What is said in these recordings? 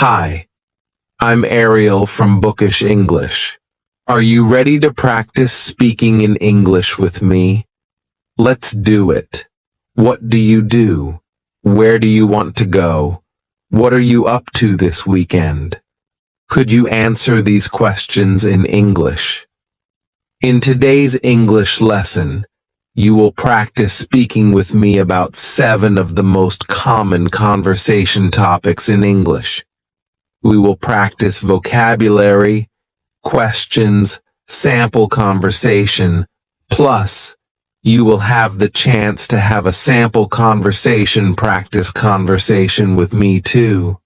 Hi, I'm Ariel from Bookish English. Are you ready to practice speaking in English with me? Let's do it. What do you do? Where do you want to go? What are you up to this weekend? Could you answer these questions in English? In today's English lesson, you will practice speaking with me about 7 of the most common conversation topics in English. We will practice vocabulary, questions, sample conversation, plus, you will have the chance to have a sample practice conversation with me too.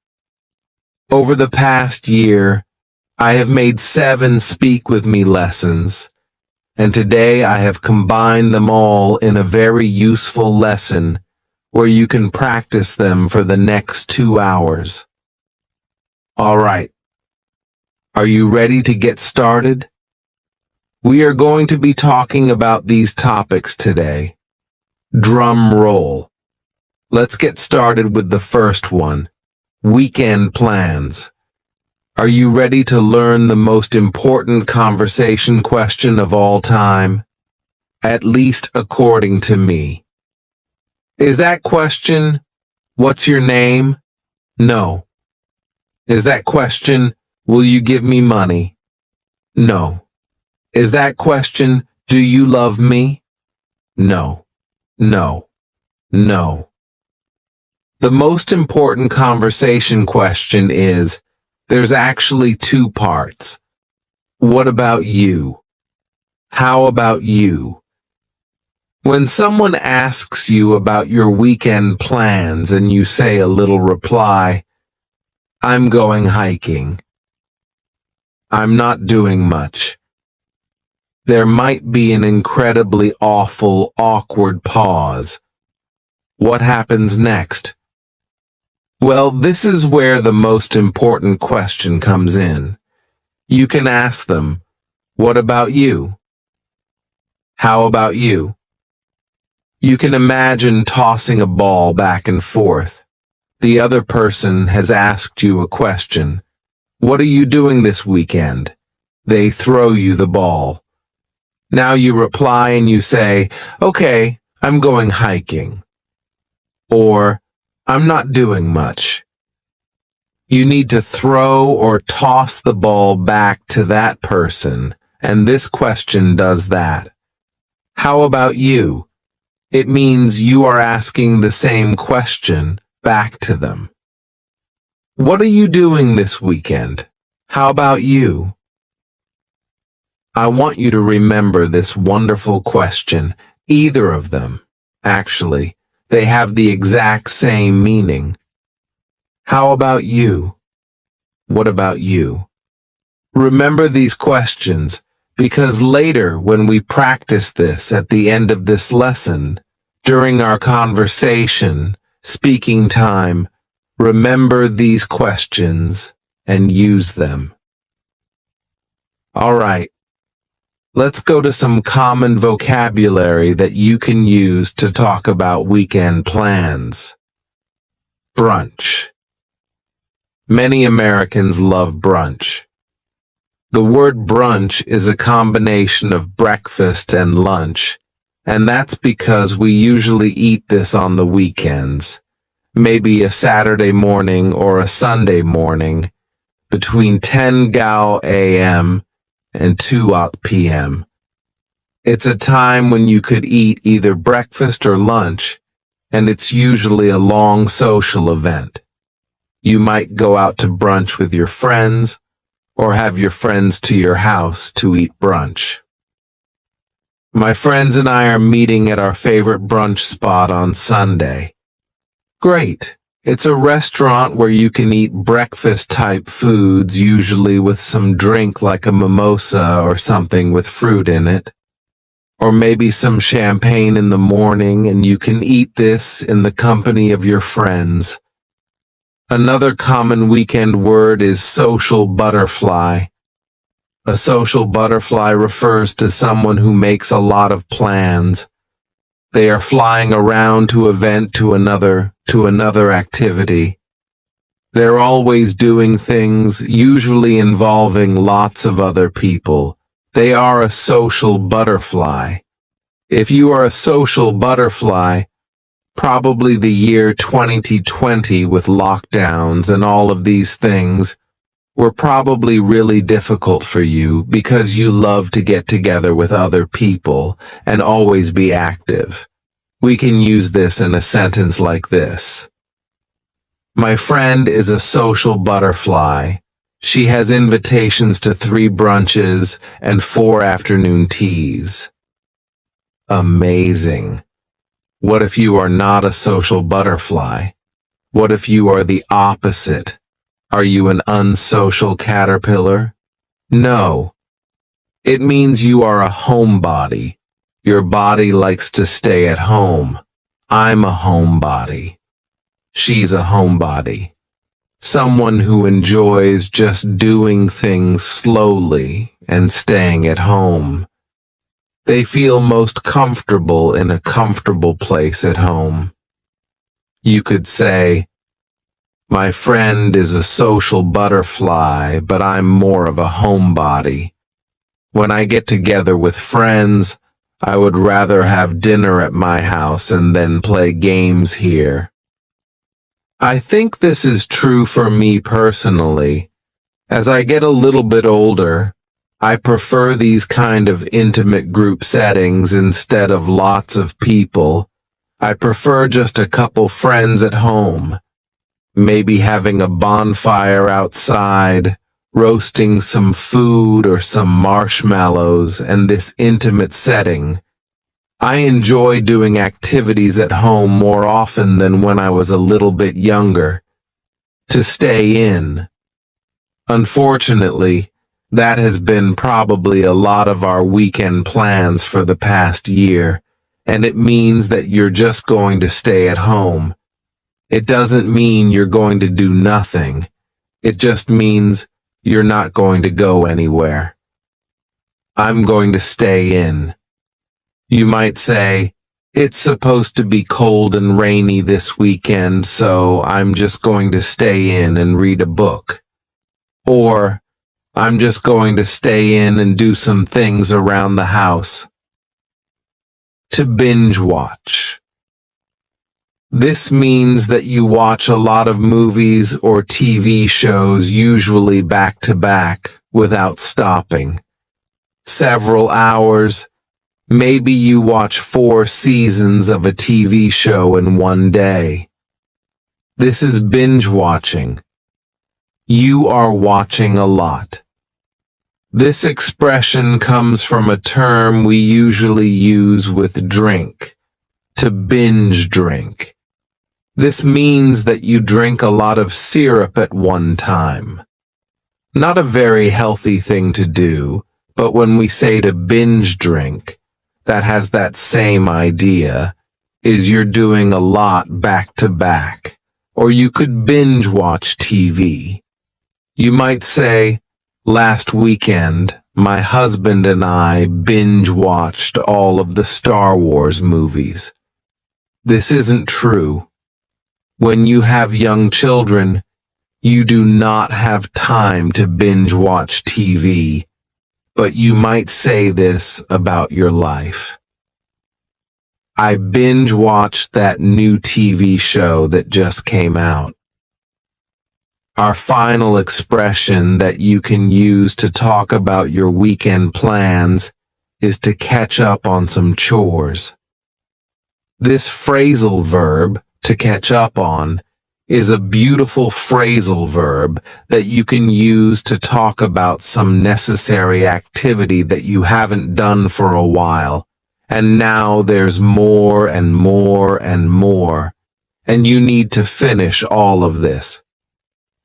Over the past year, I have made 7 Speak With Me lessons, and today I have combined them all in a very useful lesson where you can practice them for the next 2 hours. All right. Are you ready to get started? We are going to be talking about these topics today. Drum roll. Let's get started with the first one, weekend plans. Are you ready to learn the most important conversation question of all time? At least according to me. Is that question, what's your name? No. Is that question, will you give me money? No. Is that question, do you love me? No. No. No. The most important conversation question is, there's actually 2 parts. What about you? How about you? When someone asks you about your weekend plans and you say a little reply, I'm going hiking. I'm not doing much. There might be an incredibly awful, awkward pause. What happens next? Well, this is where the most important question comes in. You can ask them, what about you? How about you? You can imagine tossing a ball back and forth. The other person has asked you a question. What are you doing this weekend? They throw you the ball. Now you reply and you say, okay, I'm going hiking. Or, I'm not doing much. You need to throw or toss the ball back to that person, and this question does that. How about you? It means you are asking the same question back to them. What are you doing this weekend? How about you? I want you to remember this wonderful question, either of them. Actually, they have the exact same meaning. How about you? What about you? Remember these questions, because later when we practice this at the end of this lesson, during our conversation, speaking time, remember these questions and use them. All right. Let's go to some common vocabulary that you can use to talk about weekend plans. Brunch. Many Americans love brunch. The word brunch is a combination of breakfast and lunch, and that's because we usually eat this on the weekends, maybe a Saturday morning or a Sunday morning, between 10 gal a.m. and 2 p.m. It's a time when you could eat either breakfast or lunch, and it's usually a long social event. You might go out to brunch with your friends, or have your friends to your house to eat brunch. My friends and I are meeting at our favorite brunch spot on Sunday. Great. It's a restaurant where you can eat breakfast-type foods, usually with some drink like a mimosa or something with fruit in it. Or maybe some champagne in the morning, and you can eat this in the company of your friends. Another common weekend word is social butterfly. A social butterfly refers to someone who makes a lot of plans. They are flying around to event to another activity. They're always doing things, usually involving lots of other people. They are a social butterfly. If you are a social butterfly, probably the year 2020 with lockdowns and all of these things were probably really difficult for you because you love to get together with other people and always be active. We can use this in a sentence like this. My friend is a social butterfly. She has invitations to 3 brunches and 4 afternoon teas. Amazing. What if you are not a social butterfly? What if you are the opposite? Are you an unsocial caterpillar? No. It means you are a homebody. Your body likes to stay at home. I'm a homebody. She's a homebody. Someone who enjoys just doing things slowly and staying at home. They feel most comfortable in a comfortable place at home. You could say, my friend is a social butterfly, but I'm more of a homebody. When I get together with friends, I would rather have dinner at my house and then play games here. I think this is true for me personally. As I get a little bit older, I prefer these kind of intimate group settings instead of lots of people. I prefer just a couple friends at home. Maybe having a bonfire outside, roasting some food or some marshmallows, and this intimate setting. I enjoy doing activities at home more often than when I was a little bit younger. To stay in. Unfortunately, that has been probably a lot of our weekend plans for the past year, and it means that you're just going to stay at home. It doesn't mean you're going to do nothing. It just means you're not going to go anywhere. I'm going to stay in. You might say, it's supposed to be cold and rainy this weekend, so I'm just going to stay in and read a book. Or, I'm just going to stay in and do some things around the house. To binge watch. This means that you watch a lot of movies or TV shows, usually back to back, without stopping. Several hours. Maybe you watch 4 seasons of a TV show in one day. This is binge watching. You are watching a lot. This expression comes from a term we usually use with drink, to binge drink. This means that you drink a lot of syrup at one time. Not a very healthy thing to do, but when we say to binge drink, that has that same idea, is you're doing a lot back to back, or you could binge watch TV. You might say, last weekend, my husband and I binge watched all of the Star Wars movies. This isn't true. When you have young children, you do not have time to binge watch TV, but you might say this about your life. I binge watched that new TV show that just came out. Our final expression that you can use to talk about your weekend plans is to catch up on some chores. This phrasal verb, to catch up on, is a beautiful phrasal verb that you can use to talk about some necessary activity that you haven't done for a while, and now there's more and more and more, and you need to finish all of this.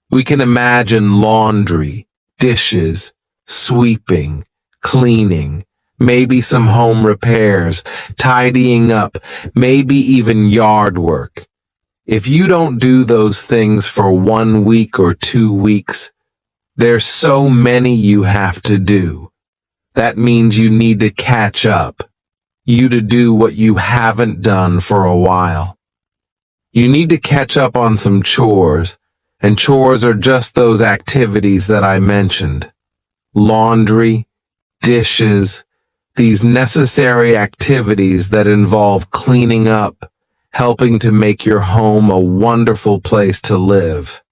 We can imagine laundry, dishes, sweeping, cleaning, maybe some home repairs, tidying up, maybe even yard work. If you don't do those things for 1 week or 2 weeks, there's so many you have to do. That means you need to catch up. You to do what you haven't done for a while. You need to catch up on some chores, and chores are just those activities that I mentioned. Laundry, dishes, these necessary activities that involve cleaning up, helping to make your home a wonderful place to live.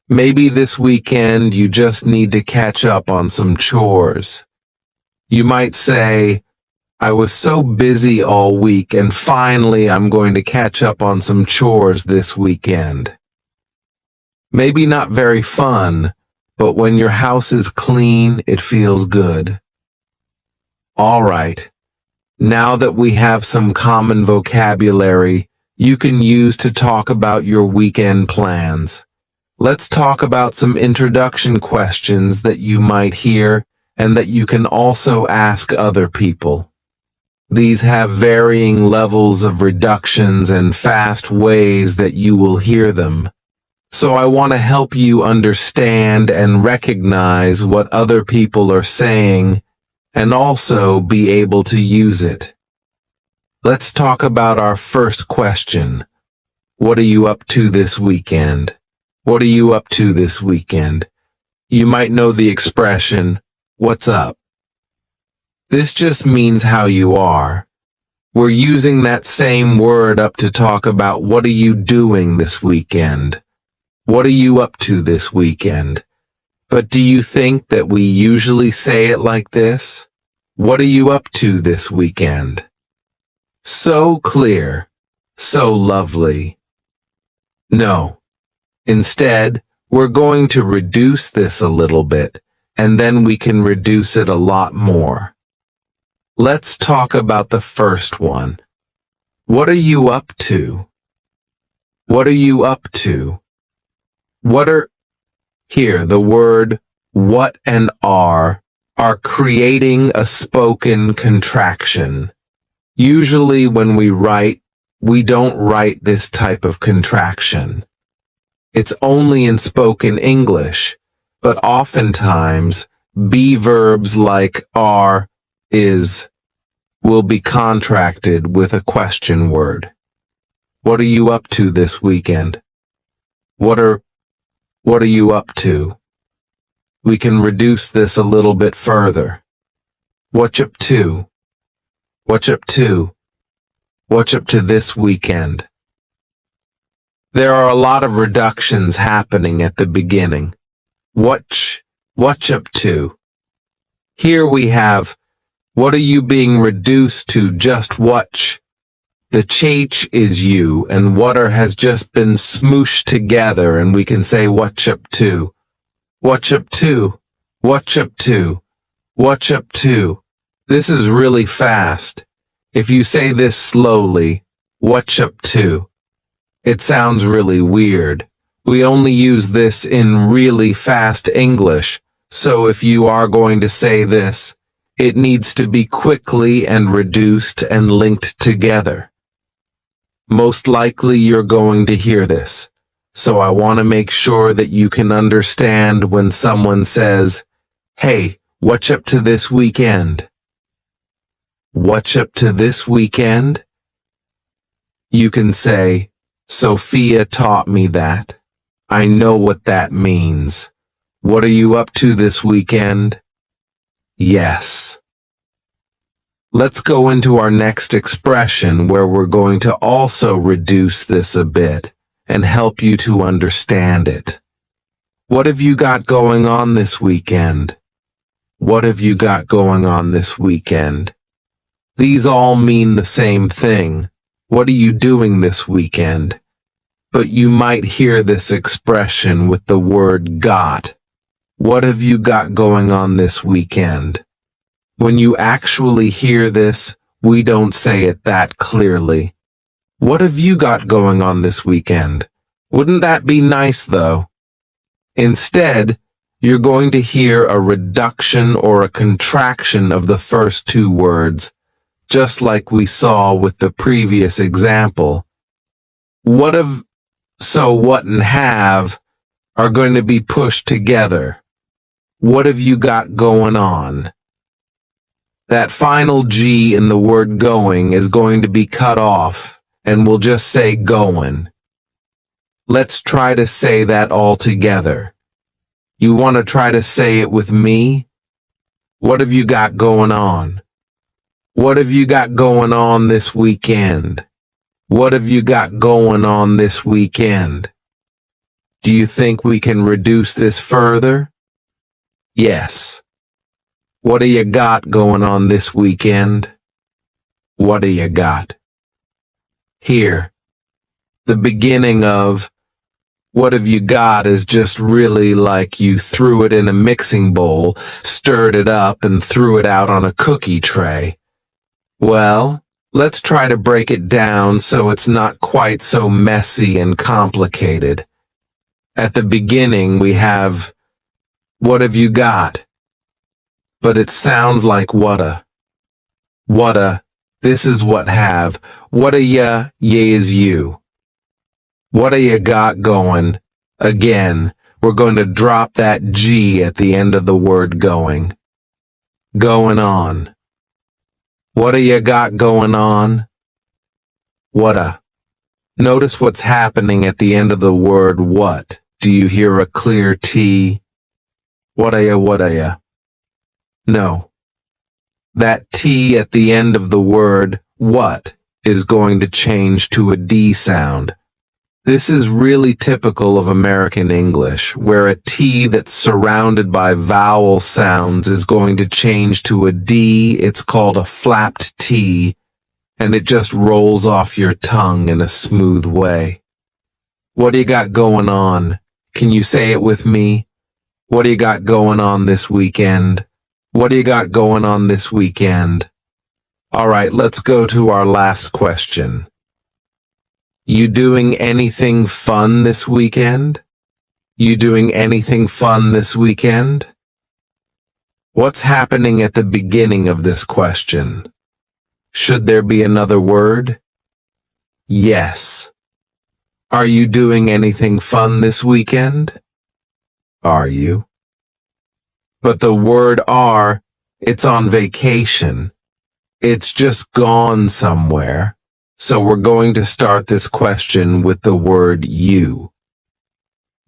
Maybe this weekend you just need to catch up on some chores. You might say, I was so busy all week and finally I'm going to catch up on some chores this weekend. Maybe not very fun, but when your house is clean, it feels good. All right. Now that we have some common vocabulary you can use to talk about your weekend plans, let's talk about some introduction questions that you might hear and that you can also ask other people. These have varying levels of reductions and fast ways that you will hear them. So I want to help you understand and recognize what other people are saying and also be able to use it. Let's talk about our first question. What are you up to this weekend? What are you up to this weekend? You might know the expression, what's up? This just means how you are. We're using that same word up to talk about what are you doing this weekend? What are you up to this weekend? But do you think that we usually say it like this? What are you up to this weekend? So clear, so lovely. No. Instead, we're going to reduce this a little bit, and then we can reduce it a lot more. Let's talk about the first one. What are you up to? What are you up to? Here, the word what and are creating a spoken contraction. Usually when we write, we don't write this type of contraction. It's only in spoken English, but oftentimes, be verbs like are, is, will be contracted with a question word. What are you up to this weekend? What are you up to? We can reduce this a little bit further. What you up to? What you up to? What you up to this weekend? There are a lot of reductions happening at the beginning. What you up to? Here we have, what are you being reduced to just what? The ch is you and water has just been smooshed together and we can say what you up to? What you up to? What you up to? What you up to? This is really fast. If you say this slowly, what you up to? It sounds really weird. We only use this in really fast English, so if you are going to say this, it needs to be quickly and reduced and linked together. Most likely you're going to hear this, so I want to make sure that you can understand when someone says, hey, what you up to this weekend? What you up to this weekend? You can say, Sophia taught me that. I know what that means. What are you up to this weekend? Yes. Let's go into our next expression where we're going to also reduce this a bit and help you to understand it. What have you got going on this weekend? What have you got going on this weekend? These all mean the same thing. What are you doing this weekend? But you might hear this expression with the word got. What have you got going on this weekend? When you actually hear this, we don't say it that clearly. What have you got going on this weekend? Wouldn't that be nice though? Instead, you're going to hear a reduction or a contraction of the first two words, just like we saw with the previous example. What and have are going to be pushed together. What have you got going on? That final G in the word going is going to be cut off, and we'll just say going. Let's try to say that all together. You want to try to say it with me? What have you got going on? What have you got going on this weekend? What have you got going on this weekend? Do you think we can reduce this further? Yes. What do you got going on this weekend? What do you got? Here, the beginning of what have you got is just really like you threw it in a mixing bowl, stirred it up, and threw it out on a cookie tray. Well, let's try to break it down so it's not quite so messy and complicated. At the beginning, we have, what have you got? But it sounds like whata. Whata, this is what have. Whata ya, ye is you. What you got going? Again, we're going to drop that G at the end of the word going. Going on. What you got going on? Whata. Notice what's happening at the end of the word what. Do you hear a clear T? Whata ya? No. That T at the end of the word what is going to change to a D sound. This is really typical of American English, where a T that's surrounded by vowel sounds is going to change to a D. It's called a flapped T, and it just rolls off your tongue in a smooth way. What do you got going on? Can you say it with me? What do you got going on this weekend? What do you got going on this weekend? All right, let's go to our last question. You doing anything fun this weekend? You doing anything fun this weekend? What's happening at the beginning of this question? Should there be another word? Yes. Are you doing anything fun this weekend? Are you? But the word are, it's on vacation. It's just gone somewhere. So we're going to start this question with the word you.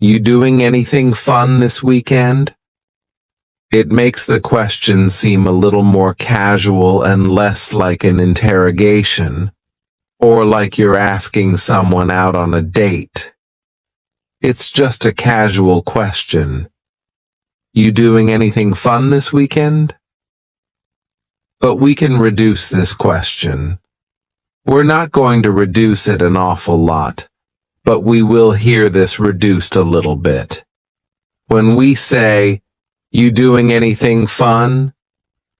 You doing anything fun this weekend? It makes the question seem a little more casual and less like an interrogation, or like you're asking someone out on a date. It's just a casual question. You doing anything fun this weekend? But we can reduce this question. We're not going to reduce it an awful lot, but we will hear this reduced a little bit. When we say, you doing anything fun?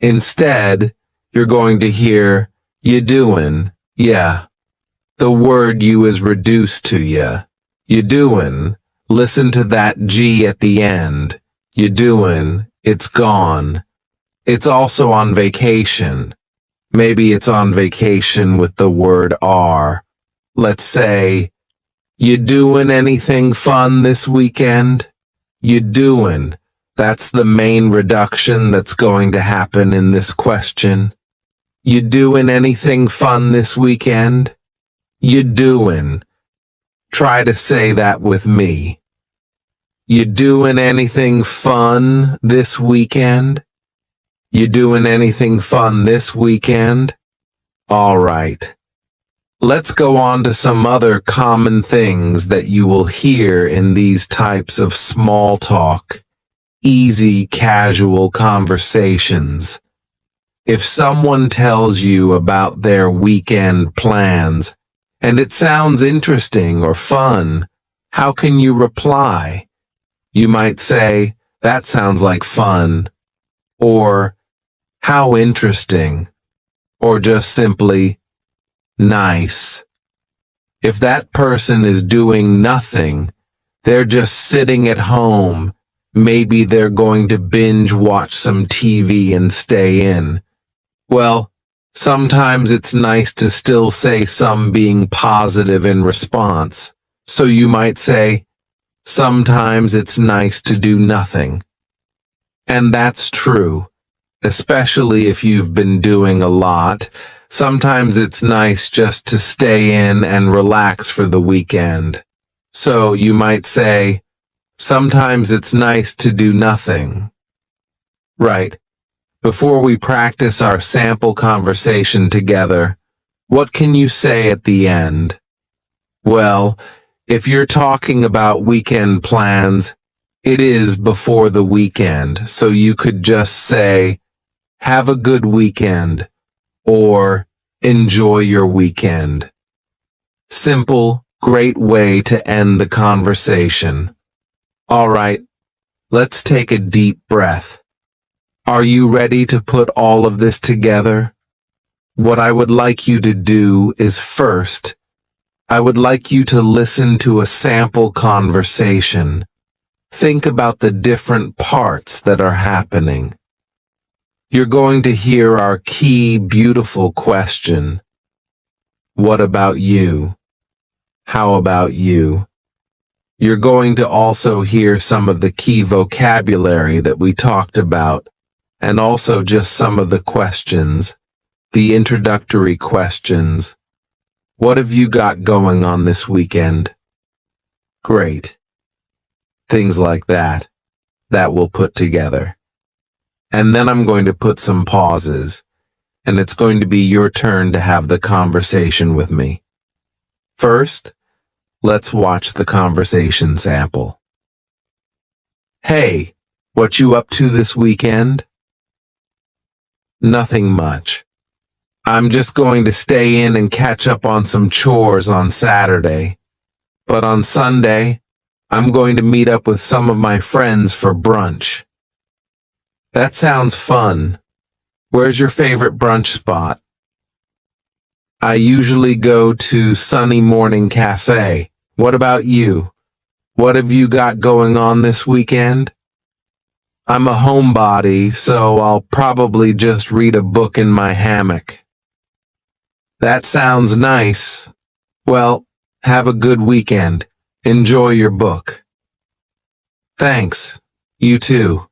Instead, you're going to hear, you doing, yeah. The word you is reduced to ya. You doing, listen to that G at the end. You doing, it's gone. It's also on vacation. Maybe it's on vacation with the word are. Let's say, you doing anything fun this weekend? You doing. That's the main reduction that's going to happen in this question. You doing anything fun this weekend? You doing. Try to say that with me. You doing anything fun this weekend? You doing anything fun this weekend? All right. Let's go on to some other common things that you will hear in these types of small talk, easy, casual conversations. If someone tells you about their weekend plans, and it sounds interesting or fun, how can you reply? You might say, that sounds like fun, or how interesting, or just simply, nice. If that person is doing nothing, they're just sitting at home, maybe they're going to binge watch some TV and stay in. Well, sometimes it's nice to still say some being positive in response. So you might say, sometimes it's nice to do nothing. And that's true. Especially if you've been doing a lot, sometimes it's nice just to stay in and relax for the weekend. So you might say, sometimes it's nice to do nothing. Right. Before we practice our sample conversation together, what can you say at the end? Well, if you're talking about weekend plans, it is before the weekend, so you could just say, have a good weekend, or enjoy your weekend. Simple, great way to end the conversation. All right, let's take a deep breath. Are you ready to put all of this together? What I would like you to do is first, I would like you to listen to a sample conversation. Think about the different parts that are happening. You're going to hear our key, beautiful question. What about you? How about you? You're going to also hear some of the key vocabulary that we talked about, and also just some of the questions, the introductory questions. What have you got going on this weekend? Great. Things like that we'll put together. And then I'm going to put some pauses, and it's going to be your turn to have the conversation with me. First, let's watch the conversation sample. Hey, what you up to this weekend? Nothing much. I'm just going to stay in and catch up on some chores on Saturday. But on Sunday, I'm going to meet up with some of my friends for brunch. That sounds fun. Where's your favorite brunch spot? I usually go to Sunny Morning Cafe. What about you? What have you got going on this weekend? I'm a homebody, so I'll probably just read a book in my hammock. That sounds nice. Well, have a good weekend. Enjoy your book. Thanks. You too.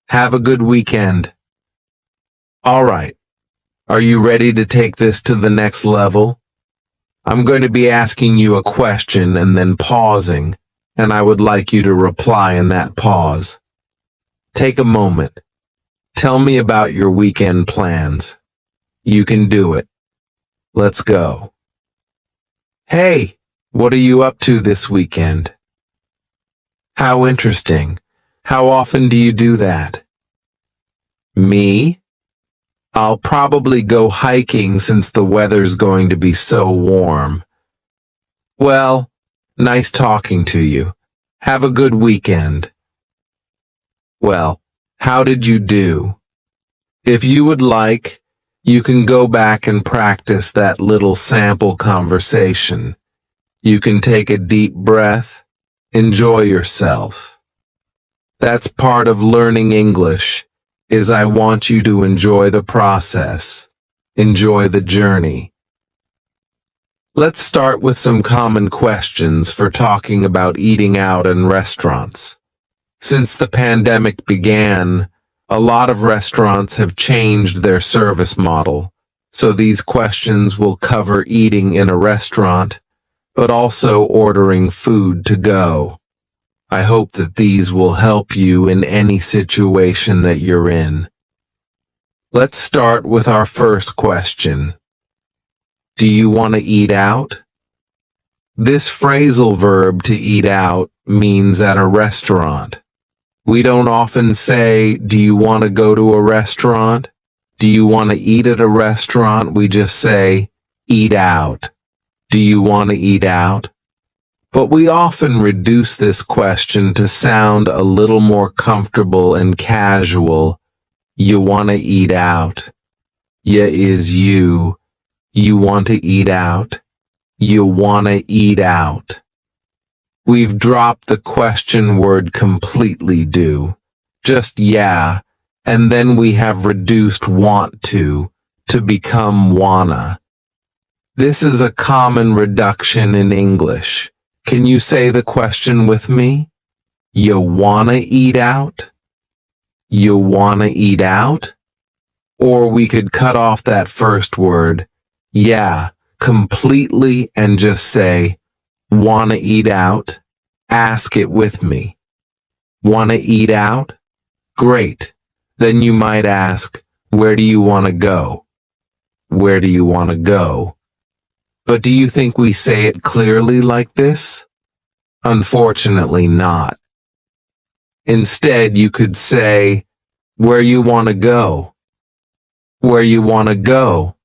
Have a good weekend. All right. Are you ready to take this to the next level? I'm going to be asking you a question and then pausing, and I would like you to reply in that pause. Take a moment. Tell me about your weekend plans. You can do it. Let's go. Hey, what are you up to this weekend? How interesting. How often do you do that? Me? I'll probably go hiking since the weather's going to be so warm. Well, nice talking to you. Have a good weekend. Well, how did you do? If you would like, you can go back and practice that little sample conversation. You can take a deep breath. Enjoy yourself. That's part of learning English, is I want you to enjoy the process. Enjoy the journey. Let's start with some common questions for talking about eating out in restaurants. Since the pandemic began, a lot of restaurants have changed their service model, so these questions will cover eating in a restaurant, but also ordering food to go. I hope that these will help you in any situation that you're in. Let's start with our first question. Do you want to eat out? This phrasal verb to eat out means at a restaurant. We don't often say, do you want to go to a restaurant? Do you want to eat at a restaurant? We just say, eat out. Do you want to eat out? But we often reduce this question to sound a little more comfortable and casual. You want to eat out. Ya is you. You want to eat out. You want to eat out. We've dropped the question word completely, do. Just yeah, and then we have reduced want to become wanna. This is a common reduction in English. Can you say the question with me? You wanna eat out? You wanna eat out? Or we could cut off that first word, yeah, completely and just say, Wanna eat out? Ask it with me. Wanna eat out? Great. Then you might ask, where do you want to go? Where do you want to go? But do you think we say it clearly like this? Unfortunately not. Instead, you could say, where you want to go? Where you want to go?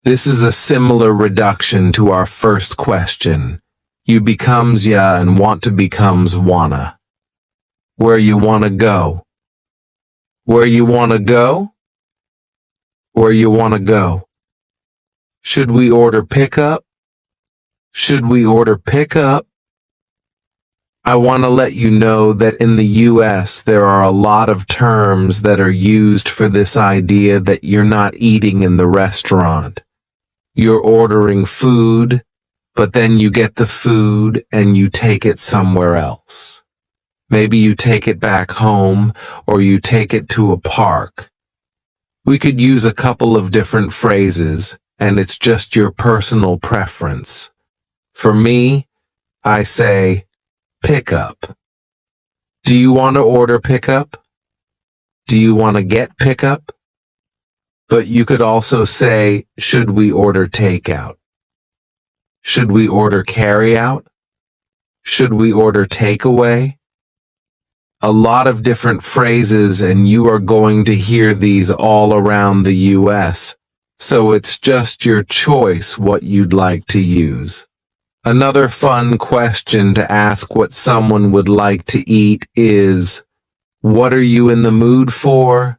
This is a similar reduction to our first question. You becomes ya and want to becomes wanna. Where you want to go? Where you want to go? Where you want to go? Should we order pickup? Should we order pickup? I want to let you know that in the US there are a lot of terms that are used for this idea that you're not eating in the restaurant. You're ordering food, but then you get the food and you take it somewhere else. Maybe you take it back home or you take it to a park. We could use a couple of different phrases, and it's just your personal preference. For me, I say, pickup. Do you want to order pickup? Do you want to get pickup? But you could also say, should we order takeout? Should we order carryout? Should we order takeaway? A lot of different phrases, and you are going to hear these all around the US, so it's just your choice what you'd like to use. Another fun question to ask what someone would like to eat is, what are you in the mood for?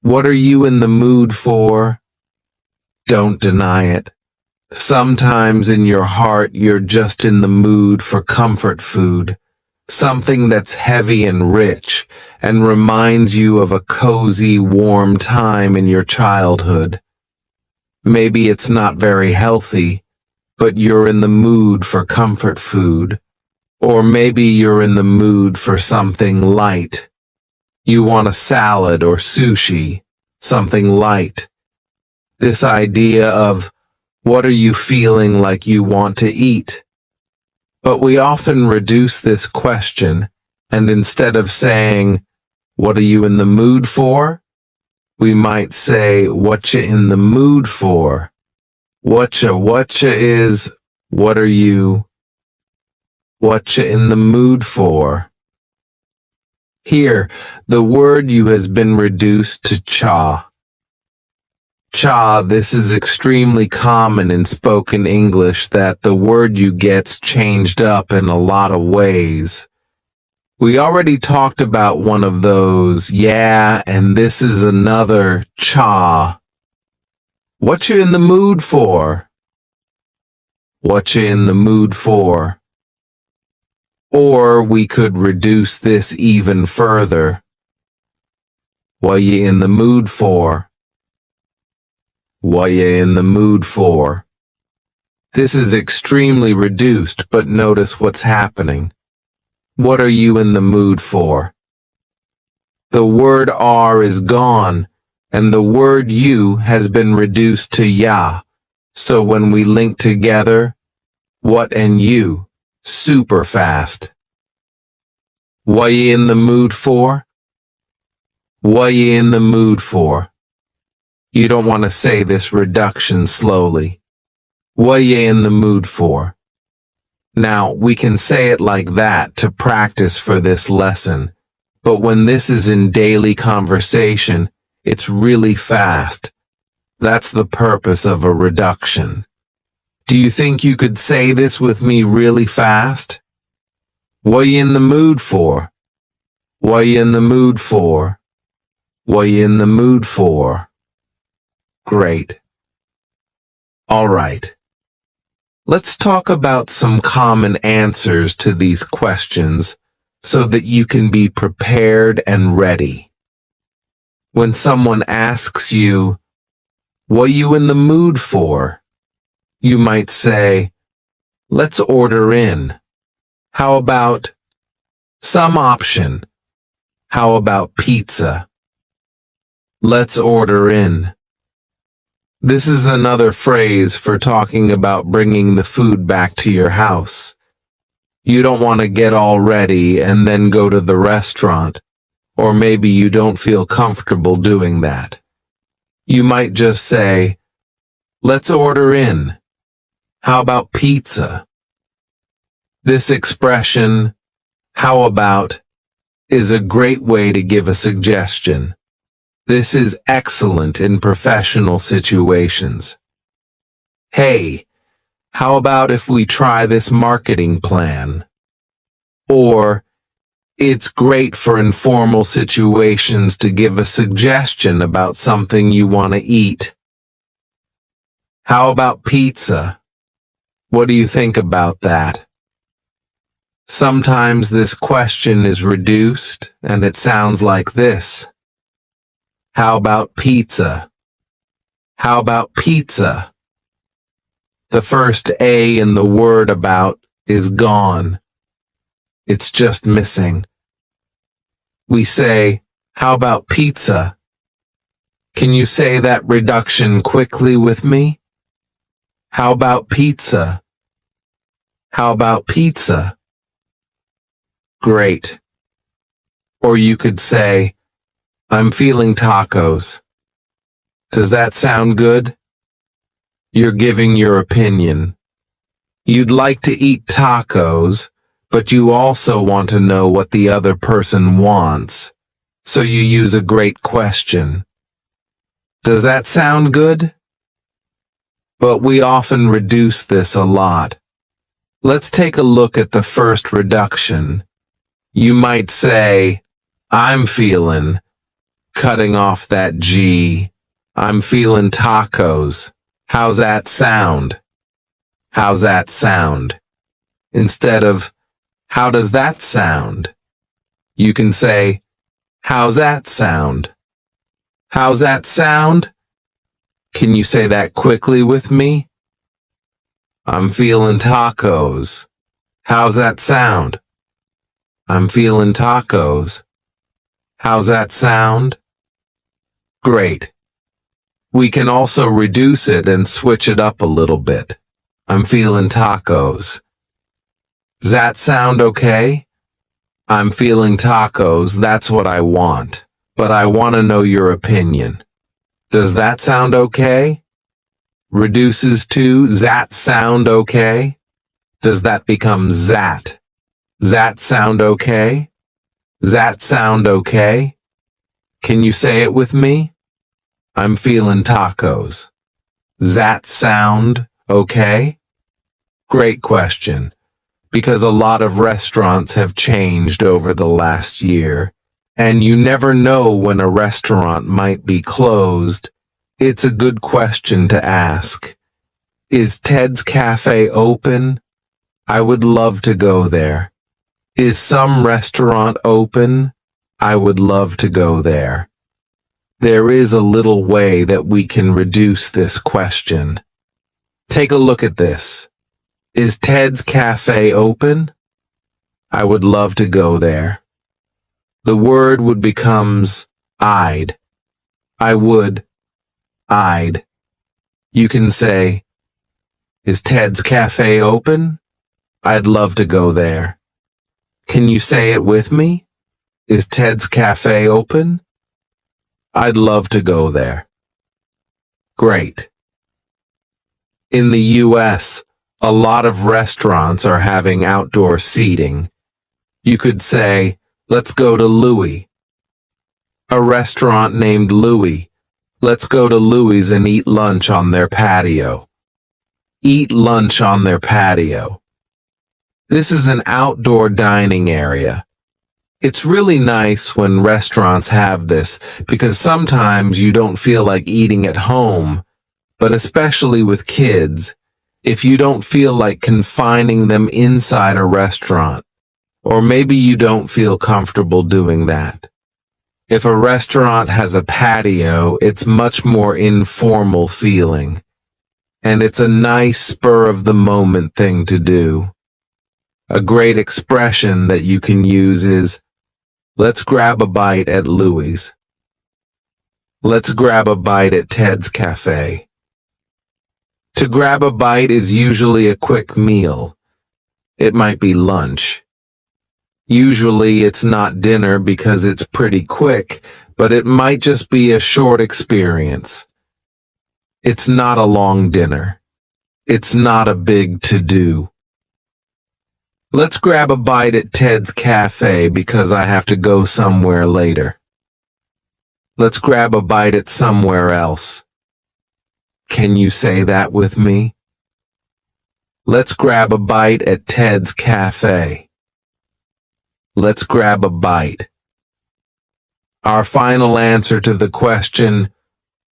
What are you in the mood for? Don't deny it. Sometimes in your heart you're just in the mood for comfort food. Something that's heavy and rich and reminds you of a cozy, warm time in your childhood. Maybe it's not very healthy, but you're in the mood for comfort food. Or maybe you're in the mood for something light. You want a salad or sushi, something light. This idea of, what are you feeling like you want to eat? But we often reduce this question, and instead of saying, what are you in the mood for? We might say, what you in the mood for? Whatcha is, what are you? What you in the mood for? Here, the word you has been reduced to cha. Cha, this is extremely common in spoken English that the word you gets changed up in a lot of ways. We already talked about one of those, yeah, and this is another cha. What you in the mood for? What you in the mood for? Or we could reduce this even further. What you in the mood for? What you in the mood for? This is extremely reduced, but notice what's happening. What are you in the mood for? The word are is gone, and the word you has been reduced to ya. So when we link together, what and you, super fast. What you in the mood for? What you in the mood for? You don't want to say this reduction slowly. What you in the mood for? Now, we can say it like that to practice for this lesson, but when this is in daily conversation, it's really fast. That's the purpose of a reduction. Do you think you could say this with me really fast? What you in the mood for? What you in the mood for? What you in the mood for? Great. All right. Let's talk about some common answers to these questions so that you can be prepared and ready. When someone asks you, what you in the mood for? You might say, let's order in. How about some option? How about pizza? Let's order in. This is another phrase for talking about bringing the food back to your house. You don't want to get all ready and then go to the restaurant, or maybe you don't feel comfortable doing that. You might just say, "Let's order in. How about pizza?" This expression, "how about," is a great way to give a suggestion. This is excellent in professional situations. "Hey, how about if we try this marketing plan?" Or, it's great for informal situations to give a suggestion about something you want to eat. "How about pizza? What do you think about that?" Sometimes this question is reduced and it sounds like this. "How about pizza? How about pizza?" The first A in the word about is gone. It's just missing. We say, "How about pizza?" Can you say that reduction quickly with me? How about pizza? How about pizza? Great. Or you could say, "I'm feeling tacos." Does that sound good? You're giving your opinion. You'd like to eat tacos, but you also want to know what the other person wants, so you use a great question. Does that sound good? But we often reduce this a lot. Let's take a look at the first reduction. You might say, "I'm feeling," cutting off that G. "I'm feeling tacos. How's that sound?" How's that sound? Instead of, "How does that sound?" you can say, "How's that sound?" How's that sound? Can you say that quickly with me? I'm feeling tacos. How's that sound? I'm feeling tacos. How's that sound? Great. We can also reduce it and switch it up a little bit. I'm feeling tacos. Does that sound okay? I'm feeling tacos, that's what I want, but I want to know your opinion. Does that sound okay? Reduces to, "Zat sound okay?" Does that become zat? Zat sound okay? Zat sound okay? Can you say it with me? I'm feeling tacos. Zat sound okay? Great question, because a lot of restaurants have changed over the last year, and you never know when a restaurant might be closed. It's a good question to ask. Is Ted's Cafe open? I would love to go there. Is some restaurant open? I would love to go there. There is a little way that we can reduce this question. Take a look at this. Is Ted's Cafe open? I would love to go there. The word would becomes I'd. I would. I'd. You can say, "Is Ted's Cafe open? I'd love to go there." Can you say it with me? Is Ted's Cafe open? I'd love to go there. Great. In the US, a lot of restaurants are having outdoor seating. You could say, "Let's go to Louis." A restaurant named Louis. Let's go to Louis and eat lunch on their patio. Eat lunch on their patio. This is an outdoor dining area. It's really nice when restaurants have this, because sometimes you don't feel like eating at home, but especially with kids, if you don't feel like confining them inside a restaurant, or maybe you don't feel comfortable doing that. If a restaurant has a patio, it's much more informal feeling, and it's a nice spur-of-the-moment thing to do. A great expression that you can use is, "Let's grab a bite at Louis." Let's grab a bite at Ted's Cafe. To grab a bite is usually a quick meal. It might be lunch. Usually it's not dinner because it's pretty quick, but it might just be a short experience. It's not a long dinner. It's not a big to-do. Let's grab a bite at Ted's Cafe because I have to go somewhere later. Let's grab a bite at somewhere else. Can you say that with me? Let's grab a bite at Ted's Cafe. Let's grab a bite. Our final answer to the question,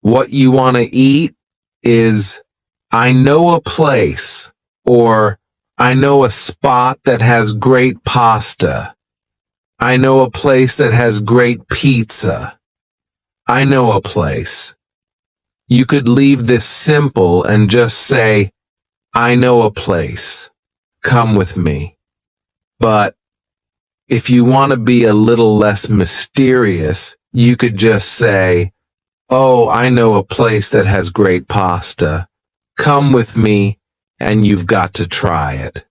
what you want to eat, is, I know a place, or I know a spot that has great pasta. I know a place that has great pizza. I know a place. You could leave this simple and just say, I know a place. Come with me. But if you want to be a little less mysterious, you could just say, oh, I know a place that has great pasta. Come with me, and you've got to try it.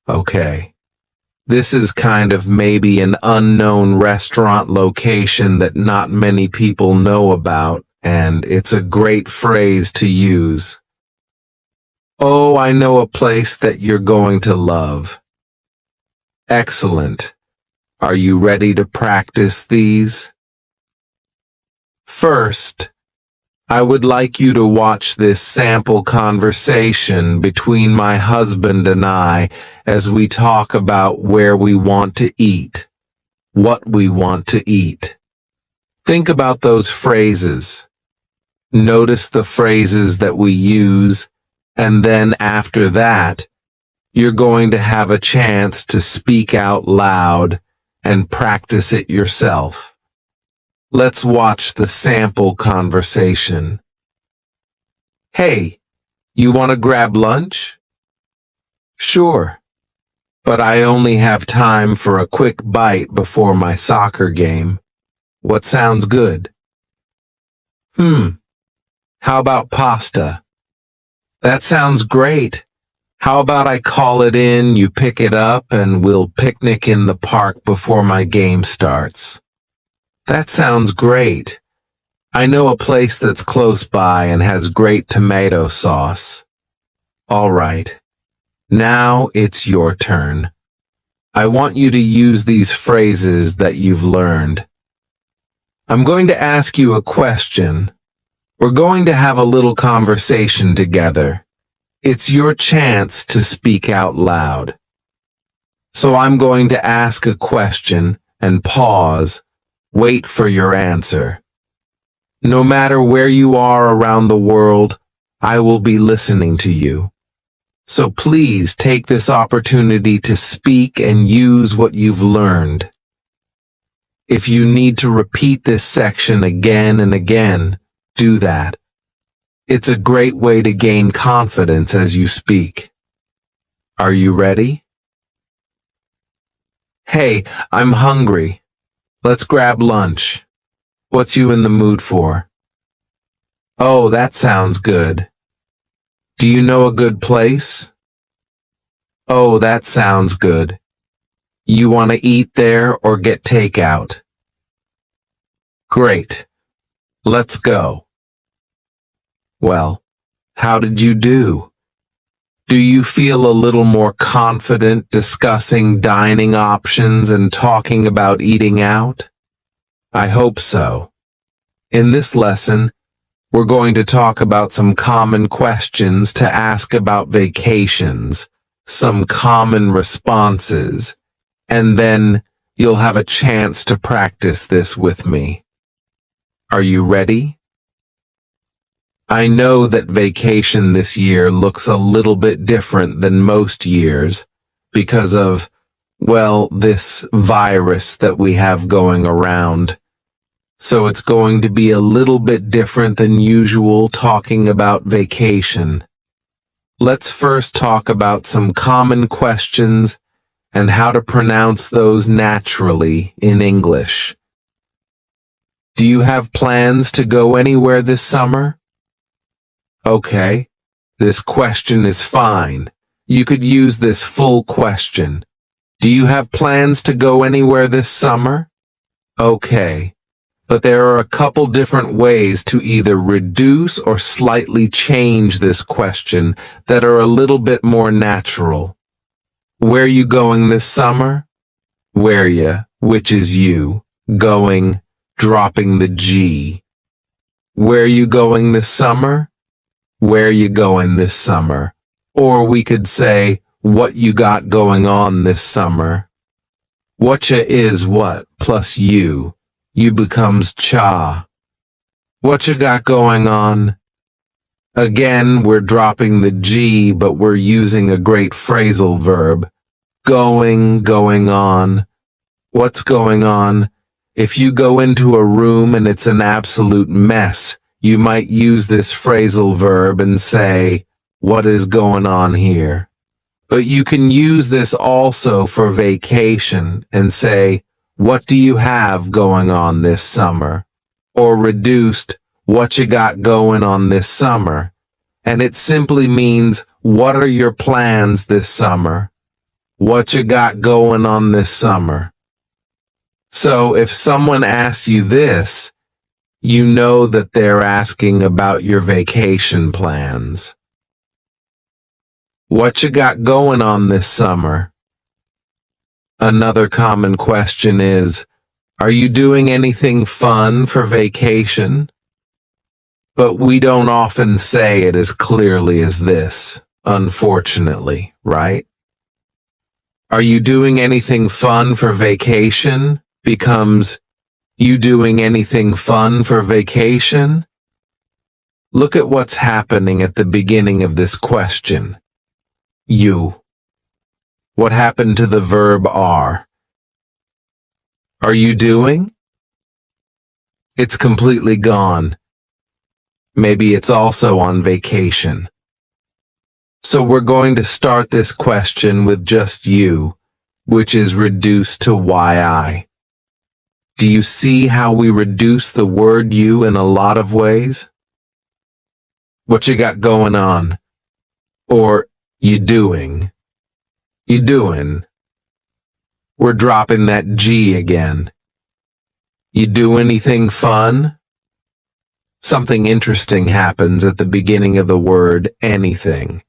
Okay. This is kind of maybe an unknown restaurant location that not many people know about, and it's a great phrase to use. Oh, I know a place that you're going to love. Excellent. Are you ready to practice these? First, I would like you to watch this sample conversation between my husband and I as we talk about where we want to eat, what we want to eat. Think about those phrases. Notice the phrases that we use, and then after that, you're going to have a chance to speak out loud and practice it yourself. Let's watch the sample conversation. Hey, you want to grab lunch? Sure, but I only have time for a quick bite before my soccer game. What sounds good? How about pasta? That sounds great. How about I call it in, you pick it up, and we'll picnic in the park before my game starts? That sounds great. I know a place that's close by and has great tomato sauce. All right. Now it's your turn. I want you to use these phrases that you've learned. I'm going to ask you a question. We're going to have a little conversation together. It's your chance to speak out loud. So I'm going to ask a question and pause. Wait for your answer. No matter where you are around the world, I will be listening to you. So please take this opportunity to speak and use what you've learned. If you need to repeat this section again and again, do that. It's a great way to gain confidence as you speak. Are you ready? Hey, I'm hungry. Let's grab lunch. What's you in the mood for? Oh, that sounds good. Do you know a good place? Oh, that sounds good. You want to eat there or get takeout? Great. Let's go. Well, how did you do? Do you feel a little more confident discussing dining options and talking about eating out? I hope so. In this lesson, we're going to talk about some common questions to ask about vacations, some common responses, and then you'll have a chance to practice this with me. Are you ready? I know that vacation this year looks a little bit different than most years because of, well, this virus that we have going around. So it's going to be a little bit different than usual talking about vacation. Let's first talk about some common questions and how to pronounce those naturally in English. Do you have plans to go anywhere this summer? Okay. This question is fine. You could use this full question. Do you have plans to go anywhere this summer? Okay. But there are a couple different ways to either reduce or slightly change this question that are a little bit more natural. Where you going this summer? Where ya, which is you, going, dropping the G. Where you going this summer? Where you going this summer? Or we could say, what you got going on this summer. Whatcha is what plus you becomes cha. What you got going on? Again, we're dropping the G, but we're using a great phrasal verb. Going on. What's going on? If you go into a room and it's an absolute mess, you might use this phrasal verb and say, what is going on here? But you can use this also for vacation and say, what do you have going on this summer? Or reduced, what you got going on this summer? And it simply means, what are your plans this summer? What you got going on this summer? So if someone asks you this, you know that they're asking about your vacation plans. What you got going on this summer? Another common question is, are you doing anything fun for vacation? But we don't often say it as clearly as this, unfortunately, right? Are you doing anything fun for vacation? Becomes, you doing anything fun for vacation? Look at what's happening at the beginning of this question. You. What happened to the verb are? Are you doing? It's completely gone. Maybe it's also on vacation. So we're going to start this question with just you, which is reduced to yi. Do you see how we reduce the word you in a lot of ways? What you got going on? Or you doing? You doing? We're dropping that G again. You do anything fun? Something interesting happens at the beginning of the word anything.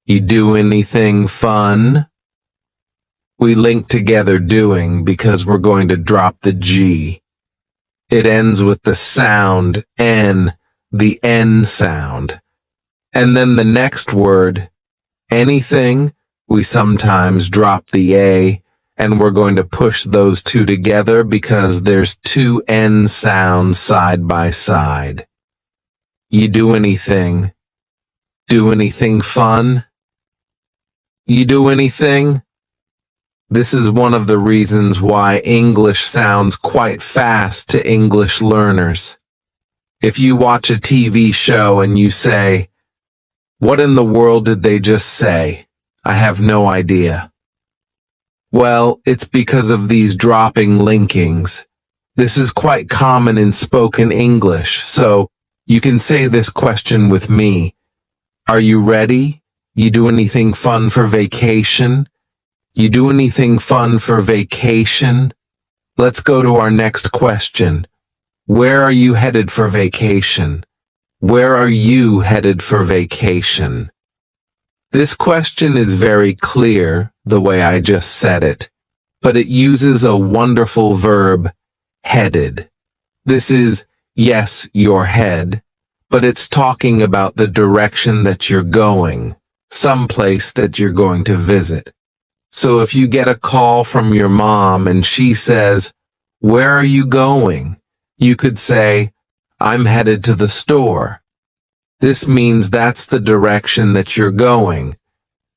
You do anything fun? We link together doing because we're going to drop the G. It ends with the sound N, the N sound. And then the next word, anything, we sometimes drop the A, and we're going to push those two together because there's two N sounds side by side. You do anything? Do anything fun? You do anything? This is one of the reasons why English sounds quite fast to English learners. If you watch a TV show and you say, what in the world did they just say? I have no idea. Well, it's because of these dropping linkings. This is quite common in spoken English, so you can say this question with me. Are you ready? You do anything fun for vacation? You do anything fun for vacation? Let's go to our next question. Where are you headed for vacation? Where are you headed for vacation? This question is very clear, the way I just said it, but it uses a wonderful verb, headed. This is, yes, your head, but it's talking about the direction that you're going, someplace that you're going to visit. So if you get a call from your mom and she says, where are you going? You could say, I'm headed to the store. This means that's the direction that you're going.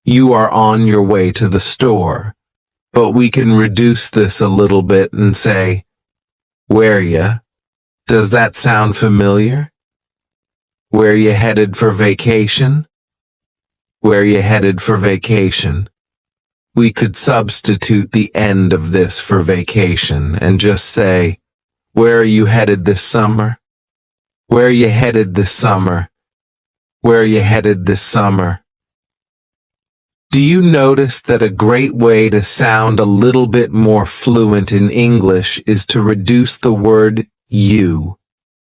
You are on your way to the store. But we can reduce this a little bit and say, where ya? Does that sound familiar? Where you headed for vacation? Where you headed for vacation? We could substitute the end of this for vacation and just say, where are you headed this summer? Where are you headed this summer? Where are you headed this summer? Do you notice that a great way to sound a little bit more fluent in English is to reduce the word you?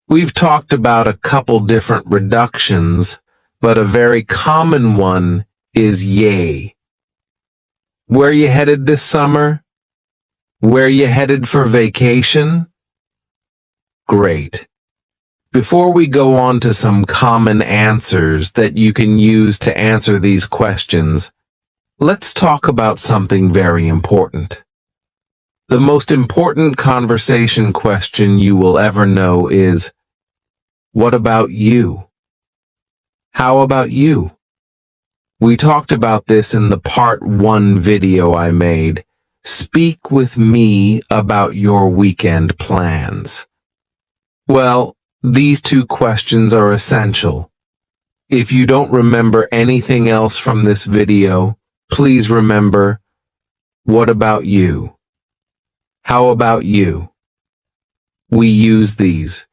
We've talked about a couple different reductions, but a very common one is yay. Where you headed this summer? Where you headed for vacation? Great. Before we go on to some common answers that you can use to answer these questions, let's talk about something very important. The most important conversation question you will ever know is, what about you? How about you? We talked about this in the part 1 video I made. Speak with me about your weekend plans. Well, these 2 questions are essential. If you don't remember anything else from this video, please remember, what about you? How about you? We use these,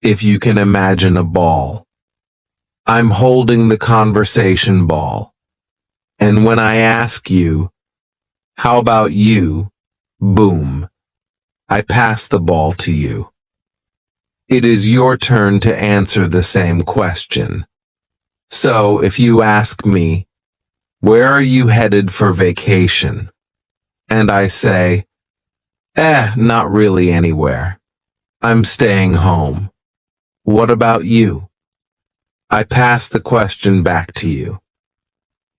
if you can imagine a ball. I'm holding the conversation ball. And when I ask you, how about you? Boom. I pass the ball to you. It is your turn to answer the same question. So, if you ask me, where are you headed for vacation? And I say, not really anywhere. I'm staying home. What about you? I pass the question back to you.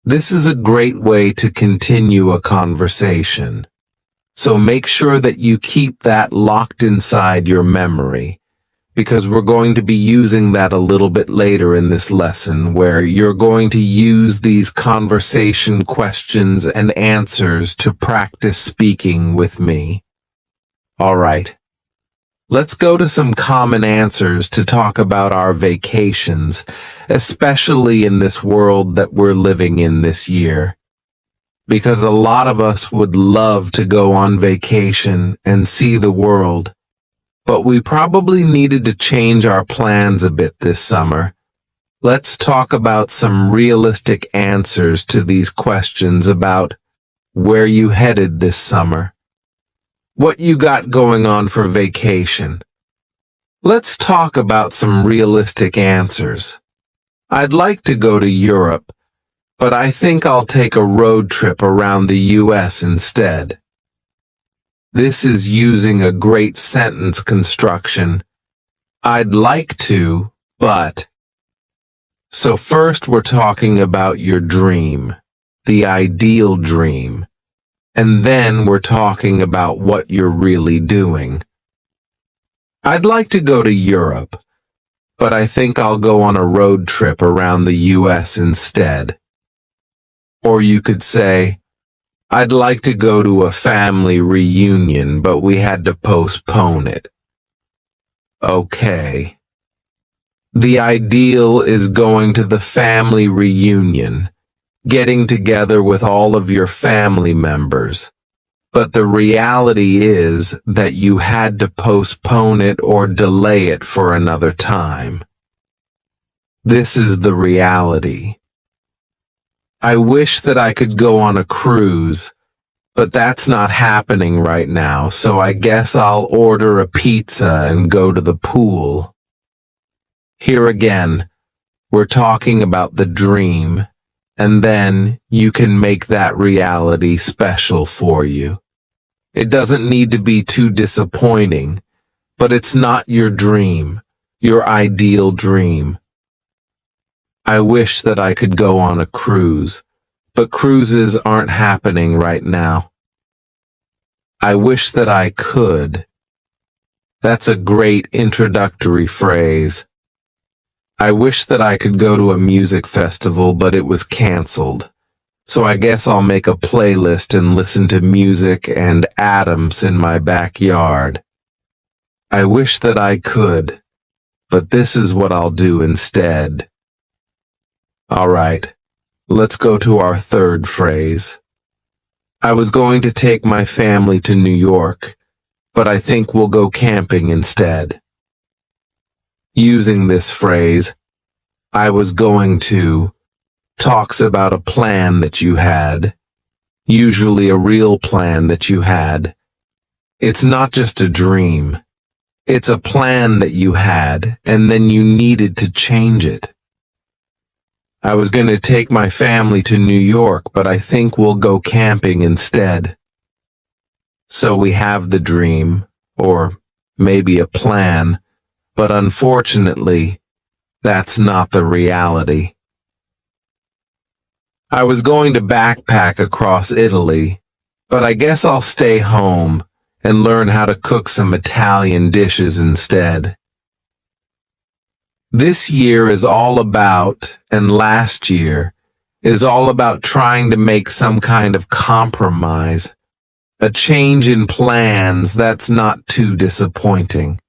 This is a great way to continue a conversation. So make sure that you keep that locked inside your memory, because we're going to be using that a little bit later in this lesson, where you're going to use these conversation questions and answers to practice speaking with me. All right. Let's go to some common answers to talk about our vacations, especially in this world that we're living in this year. Because a lot of us would love to go on vacation and see the world, but we probably needed to change our plans a bit this summer. Let's talk about some realistic answers to these questions about where you headed this summer. What you got going on for vacation? Let's talk about some realistic answers. I'd like to go to Europe, but I think I'll take a road trip around the US instead. This is using a great sentence construction. I'd like to, but. So first we're talking about your dream, the ideal dream. And then we're talking about what you're really doing. I'd like to go to Europe, but I think I'll go on a road trip around the US instead. Or you could say, I'd like to go to a family reunion, but we had to postpone it. Okay. The ideal is going to the family reunion, getting together with all of your family members. But the reality is that you had to postpone it or delay it for another time. This is the reality. I wish that I could go on a cruise, but that's not happening right now, so I guess I'll order a pizza and go to the pool. Here again, we're talking about the dream, and then you can make that reality special for you. It doesn't need to be too disappointing, but it's not your dream, your ideal dream. I wish that I could go on a cruise, but cruises aren't happening right now. I wish that I could. That's a great introductory phrase. I wish that I could go to a music festival, but it was canceled. So I guess I'll make a playlist and listen to music and atoms in my backyard. I wish that I could, but this is what I'll do instead. All right, let's go to our third phrase. I was going to take my family to New York, but I think we'll go camping instead. Using this phrase, I was going to talks about a plan that you had, usually a real plan that you had. It's not just a dream. It's a plan that you had, and then you needed to change it. I was going to take my family to New York, but I think we'll go camping instead. So we have the dream, or maybe a plan, but unfortunately, that's not the reality. I was going to backpack across Italy, but I guess I'll stay home and learn how to cook some Italian dishes instead. This year is all about, and last year is all about trying to make some kind of compromise, a change in plans that's not too disappointing.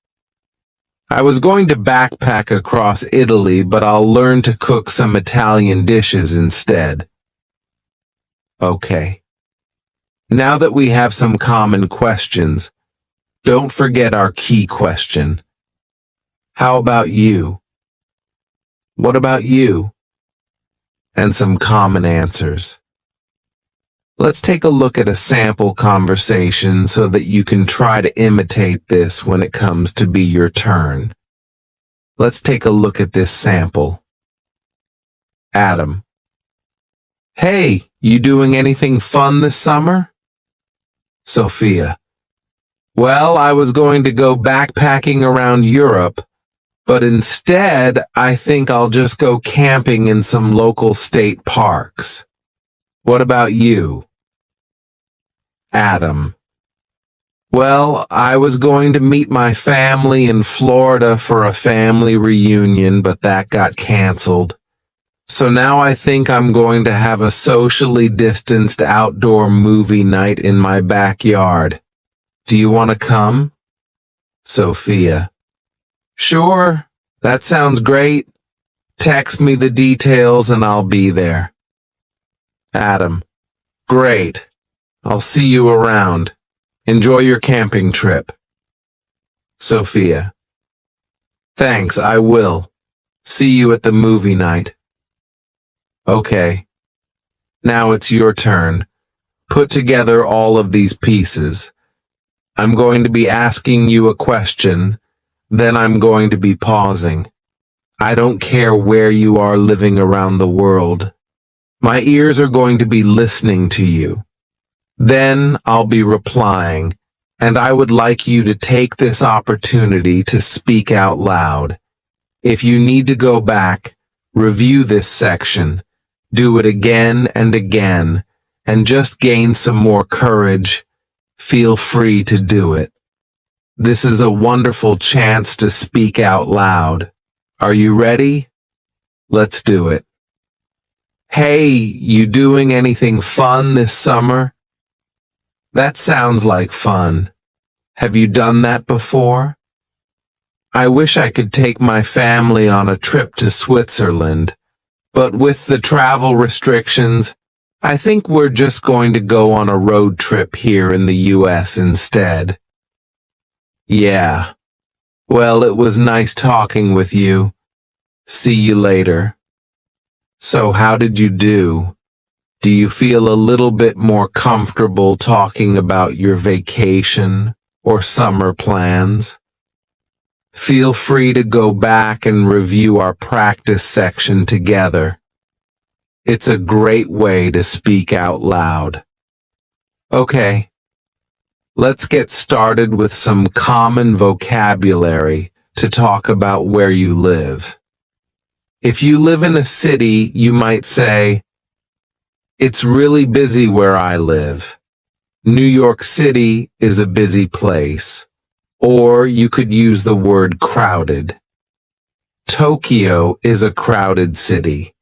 I was going to backpack across Italy, but I'll learn to cook some Italian dishes instead. Okay. Now that we have some common questions, don't forget our key question. How about you? What about you? And some common answers. Let's take a look at a sample conversation so that you can try to imitate this when it comes to be your turn. Let's take a look at this sample. Adam. Hey, you doing anything fun this summer? Sophia. Well, I was going to go backpacking around Europe, but instead I think I'll just go camping in some local state parks. What about you? Adam. Well, I was going to meet my family in Florida for a family reunion, but that got canceled. So now I think I'm going to have a socially distanced outdoor movie night in my backyard. Do you want to come? Sophia. Sure, that sounds great. Text me the details and I'll be there. Adam. Great. I'll see you around. Enjoy your camping trip. Sophia. Thanks, I will. See you at the movie night. Okay. Now it's your turn. Put together all of these pieces. I'm going to be asking you a question, then I'm going to be pausing. I don't care where you are living around the world. My ears are going to be listening to you. Then I'll be replying, and I would like you to take this opportunity to speak out loud. If you need to go back, review this section. Do it again and again, and just gain some more courage. Feel free to do it. This is a wonderful chance to speak out loud. Are you ready? Let's do it. Hey, you doing anything fun this summer? That sounds like fun. Have you done that before? I wish I could take my family on a trip to Switzerland. But with the travel restrictions, I think we're just going to go on a road trip here in the US instead. Yeah. Well, it was nice talking with you. See you later. So how did you do? Do you feel a little bit more comfortable talking about your vacation or summer plans? Feel free to go back and review our practice section together. It's a great way to speak out loud. Okay, let's get started with some common vocabulary to talk about where you live. If you live in a city, you might say, "It's really busy where I live." New York City is a busy place. Or you could use the word crowded. Tokyo is a crowded city.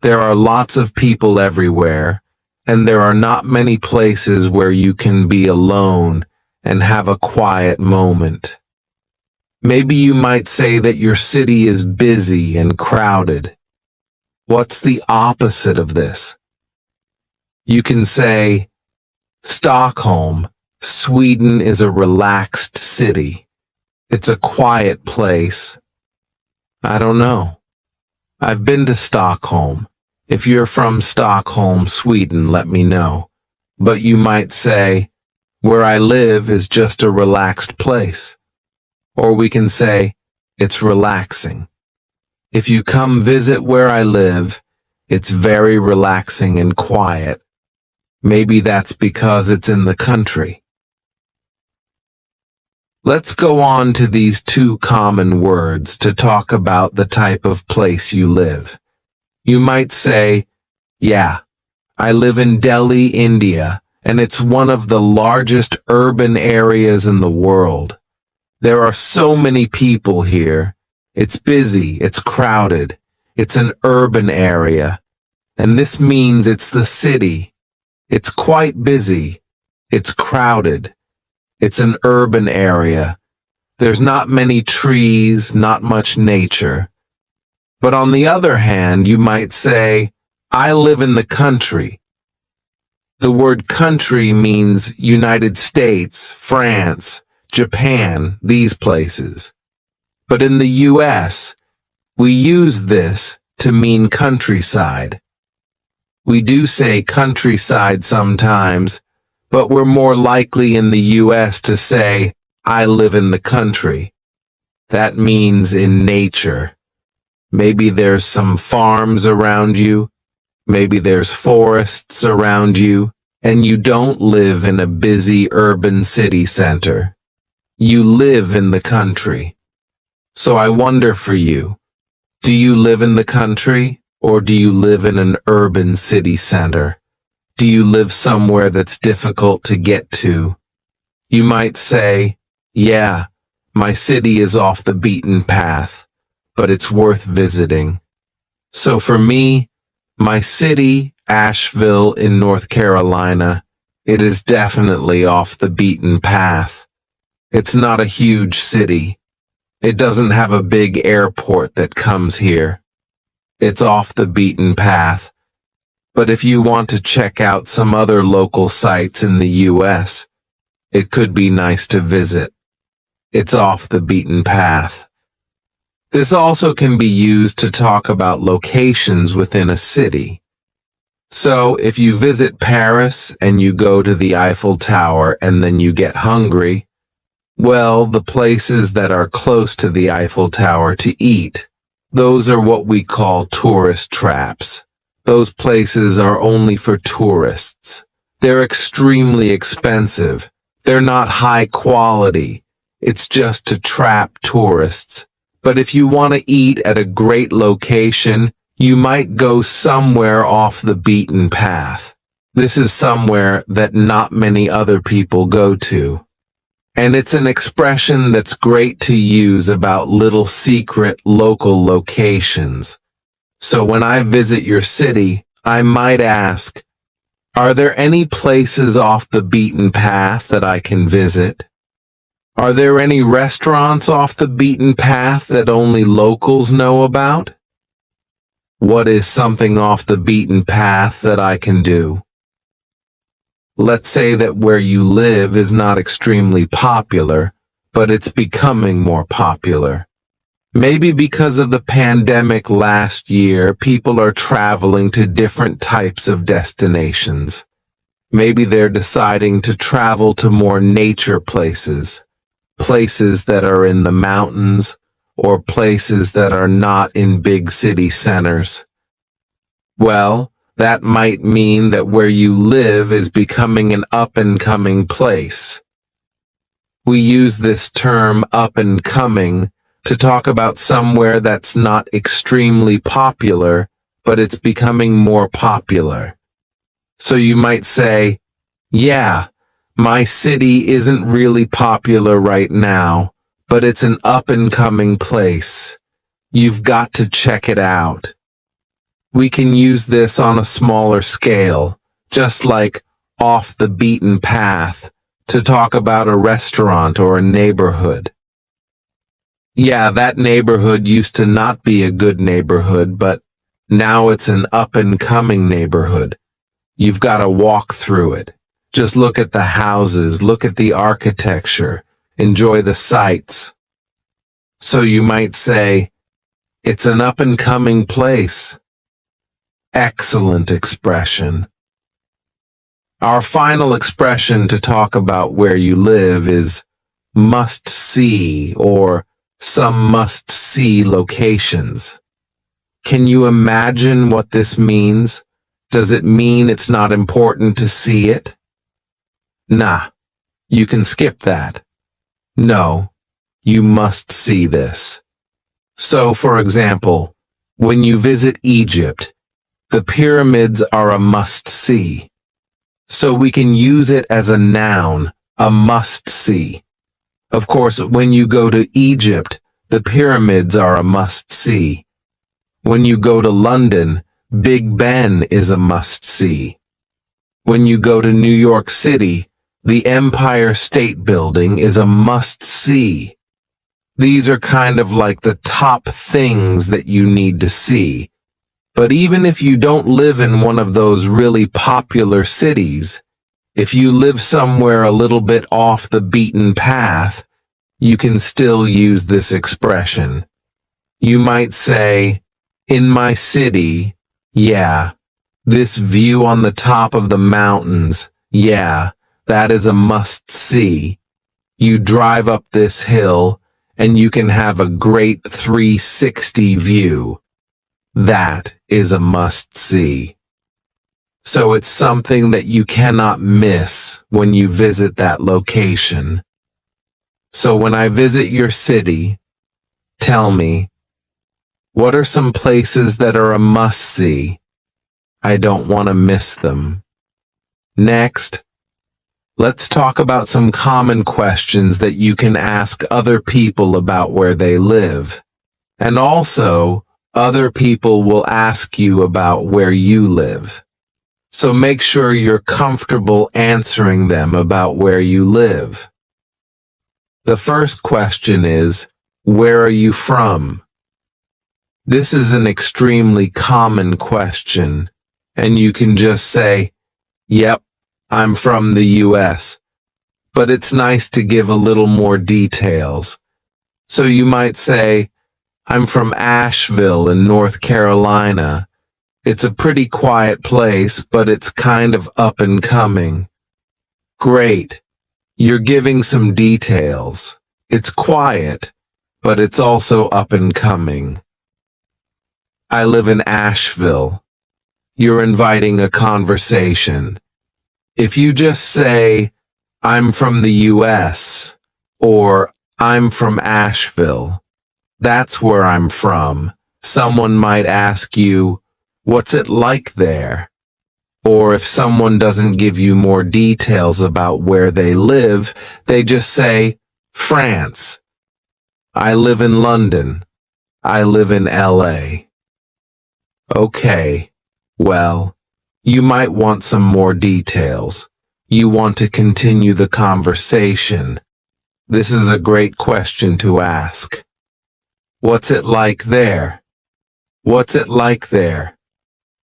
There are lots of people everywhere, and there are not many places where you can be alone and have a quiet moment. Maybe you might say that your city is busy and crowded. What's the opposite of this? You can say, Stockholm, Sweden is a relaxed city. It's a quiet place. I don't know. I've been to Stockholm. If you're from Stockholm, Sweden, let me know. But you might say, where I live is just a relaxed place. Or we can say, it's relaxing. If you come visit where I live, it's very relaxing and quiet. Maybe that's because it's in the country. Let's go on to these two common words to talk about the type of place you live. You might say, yeah, I live in Delhi, India, and it's one of the largest urban areas in the world. There are so many people here. It's busy, it's crowded, it's an urban area, and this means it's the city. It's quite busy, it's crowded, it's an urban area. There's not many trees, not much nature. But on the other hand, you might say, I live in the country. The word country means United States, France, Japan, these places. But in the US, we use this to mean countryside. We do say countryside sometimes, but we're more likely in the US to say, I live in the country. That means in nature. Maybe there's some farms around you, maybe there's forests around you, and you don't live in a busy urban city center. You live in the country. So I wonder for you, do you live in the country or do you live in an urban city center? Do you live somewhere that's difficult to get to? You might say, yeah, my city is off the beaten path, but it's worth visiting. So for me, my city, Asheville in North Carolina, it is definitely off the beaten path. It's not a huge city. It doesn't have a big airport that comes here. It's off the beaten path. But if you want to check out some other local sites in the US, it could be nice to visit. It's off the beaten path. This also can be used to talk about locations within a city. So if you visit Paris and you go to the Eiffel Tower and then you get hungry, well, the places that are close to the Eiffel Tower to eat, those are what we call tourist traps. Those places are only for tourists. They're extremely expensive. They're not high quality. It's just to trap tourists. But if you want to eat at a great location, you might go somewhere off the beaten path. This is somewhere that not many other people go to. And it's an expression that's great to use about little secret local locations. So when I visit your city, I might ask, are there any places off the beaten path that I can visit? Are there any restaurants off the beaten path that only locals know about? What is something off the beaten path that I can do? Let's say that where you live is not extremely popular, but it's becoming more popular. Maybe because of the pandemic last year, people are traveling to different types of destinations. Maybe they're deciding to travel to more nature places, places that are in the mountains, or places that are not in big city centers. Well, that might mean that where you live is becoming an up-and-coming place. We use this term up-and-coming to talk about somewhere that's not extremely popular, but it's becoming more popular. So you might say, yeah, my city isn't really popular right now, but it's an up-and-coming place. You've got to check it out. We can use this on a smaller scale, just like off the beaten path, to talk about a restaurant or a neighborhood. Yeah, that neighborhood used to not be a good neighborhood, but now it's an up-and-coming neighborhood. You've got to walk through it. Just look at the houses, look at the architecture, enjoy the sights. So you might say, It's an up-and-coming place. Excellent expression. Our final expression to talk about where you live is must see or some must see locations. Can you imagine what this means? Does it mean it's not important to see it? Nah, you can skip that. No, you must see this. So, for example, when you visit Egypt, the pyramids are a must-see. So we can use it as a noun, a must-see. Of course, when you go to Egypt, the pyramids are a must-see. When you go to London, Big Ben is a must-see. When you go to New York City, the Empire State Building is a must-see. These are kind of like the top things that you need to see. But even if you don't live in one of those really popular cities, if you live somewhere a little bit off the beaten path, you can still use this expression. You might say, in my city, yeah, this view on the top of the mountains, yeah, that is a must-see. You drive up this hill, and you can have a great 360 view. That is a must-see. So it's something that you cannot miss when you visit that location. So when I visit your city, tell me, what are some places that are a must-see? I don't want to miss them. Next, let's talk about some common questions that you can ask other people about where they live. And also, other people will ask you about where you live. So make sure you're comfortable answering them about where you live. The first question is, where are you from? This is an extremely common question, and you can just say, yep, I'm from the US. But it's nice to give a little more details. So you might say, I'm from Asheville in North Carolina. It's a pretty quiet place, but it's kind of up and coming. Great. You're giving some details. It's quiet, but it's also up and coming. I live in Asheville. You're inviting a conversation. If you just say, I'm from the US, or I'm from Asheville, that's where I'm from. Someone might ask you, what's it like there? Or if someone doesn't give you more details about where they live, they just say, France. I live in London. I live in LA. Okay, well, you might want some more details. You want to continue the conversation. This is a great question to ask. What's it like there? What's it like there?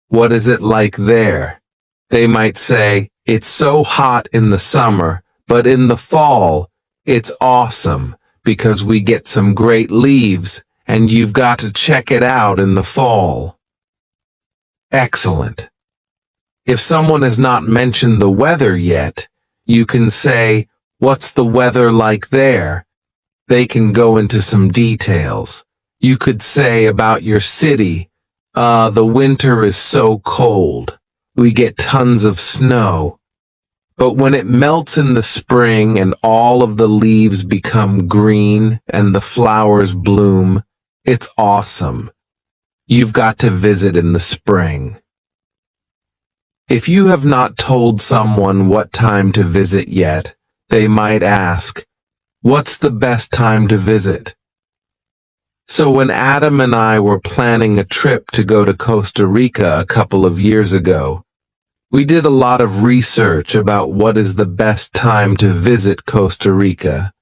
What is it like there? They might say, it's so hot in the summer, but in the fall, it's awesome because we get some great leaves and you've got to check it out in the fall. Excellent. If someone has not mentioned the weather yet, you can say, what's the weather like there? They can go into some details. You could say about your city, the winter is so cold. We get tons of snow. But when it melts in the spring and all of the leaves become green and the flowers bloom, it's awesome. You've got to visit in the spring. If you have not told someone what time to visit yet, they might ask, what's the best time to visit? So when Adam and I were planning a trip to go to Costa Rica a couple of years ago, we did a lot of research about what is the best time to visit Costa Rica.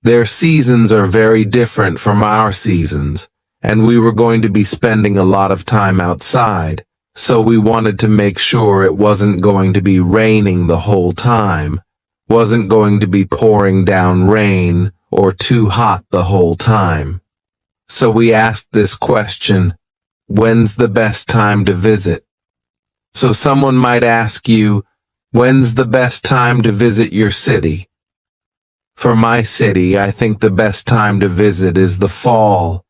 Their seasons are very different from our seasons, and we were going to be spending a lot of time outside, so we wanted to make sure it wasn't going to be raining the whole time, wasn't going to be pouring down rain, or too hot the whole time. So we asked this question, when's the best time to visit? So someone might ask you, when's the best time to visit your city? For my city, I think the best time to visit is the fall.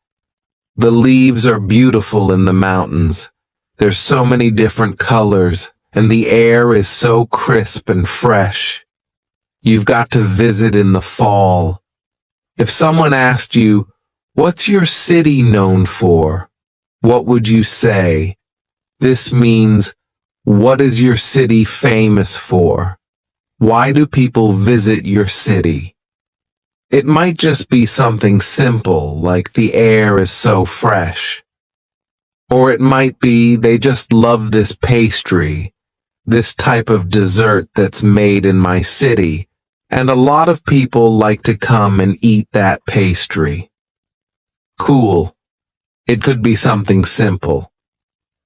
The leaves are beautiful in the mountains. There's so many different colors, and the air is so crisp and fresh. You've got to visit in the fall. If someone asked you, what's your city known for? What would you say? This means, what is your city famous for? Why do people visit your city? It might just be something simple, like the air is so fresh. Or it might be they just love this pastry, this type of dessert that's made in my city, and a lot of people like to come and eat that pastry. Cool. It could be something simple.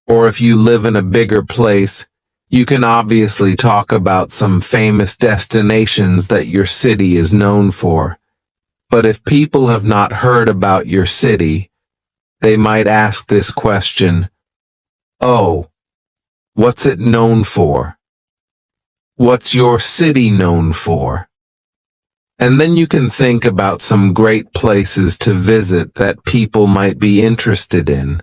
Or if you live in a bigger place, you can obviously talk about some famous destinations that your city is known for. But if people have not heard about your city, they might ask this question, oh, what's it known for? What's your city known for? And then you can think about some great places to visit that people might be interested in.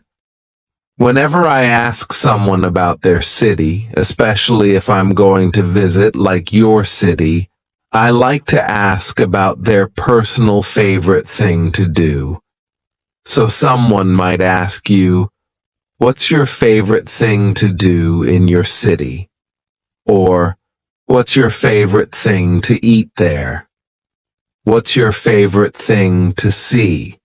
Whenever I ask someone about their city, especially if I'm going to visit like your city, I like to ask about their personal favorite thing to do. So someone might ask you, what's your favorite thing to do in your city? Or, what's your favorite thing to eat there? What's your favorite thing to see?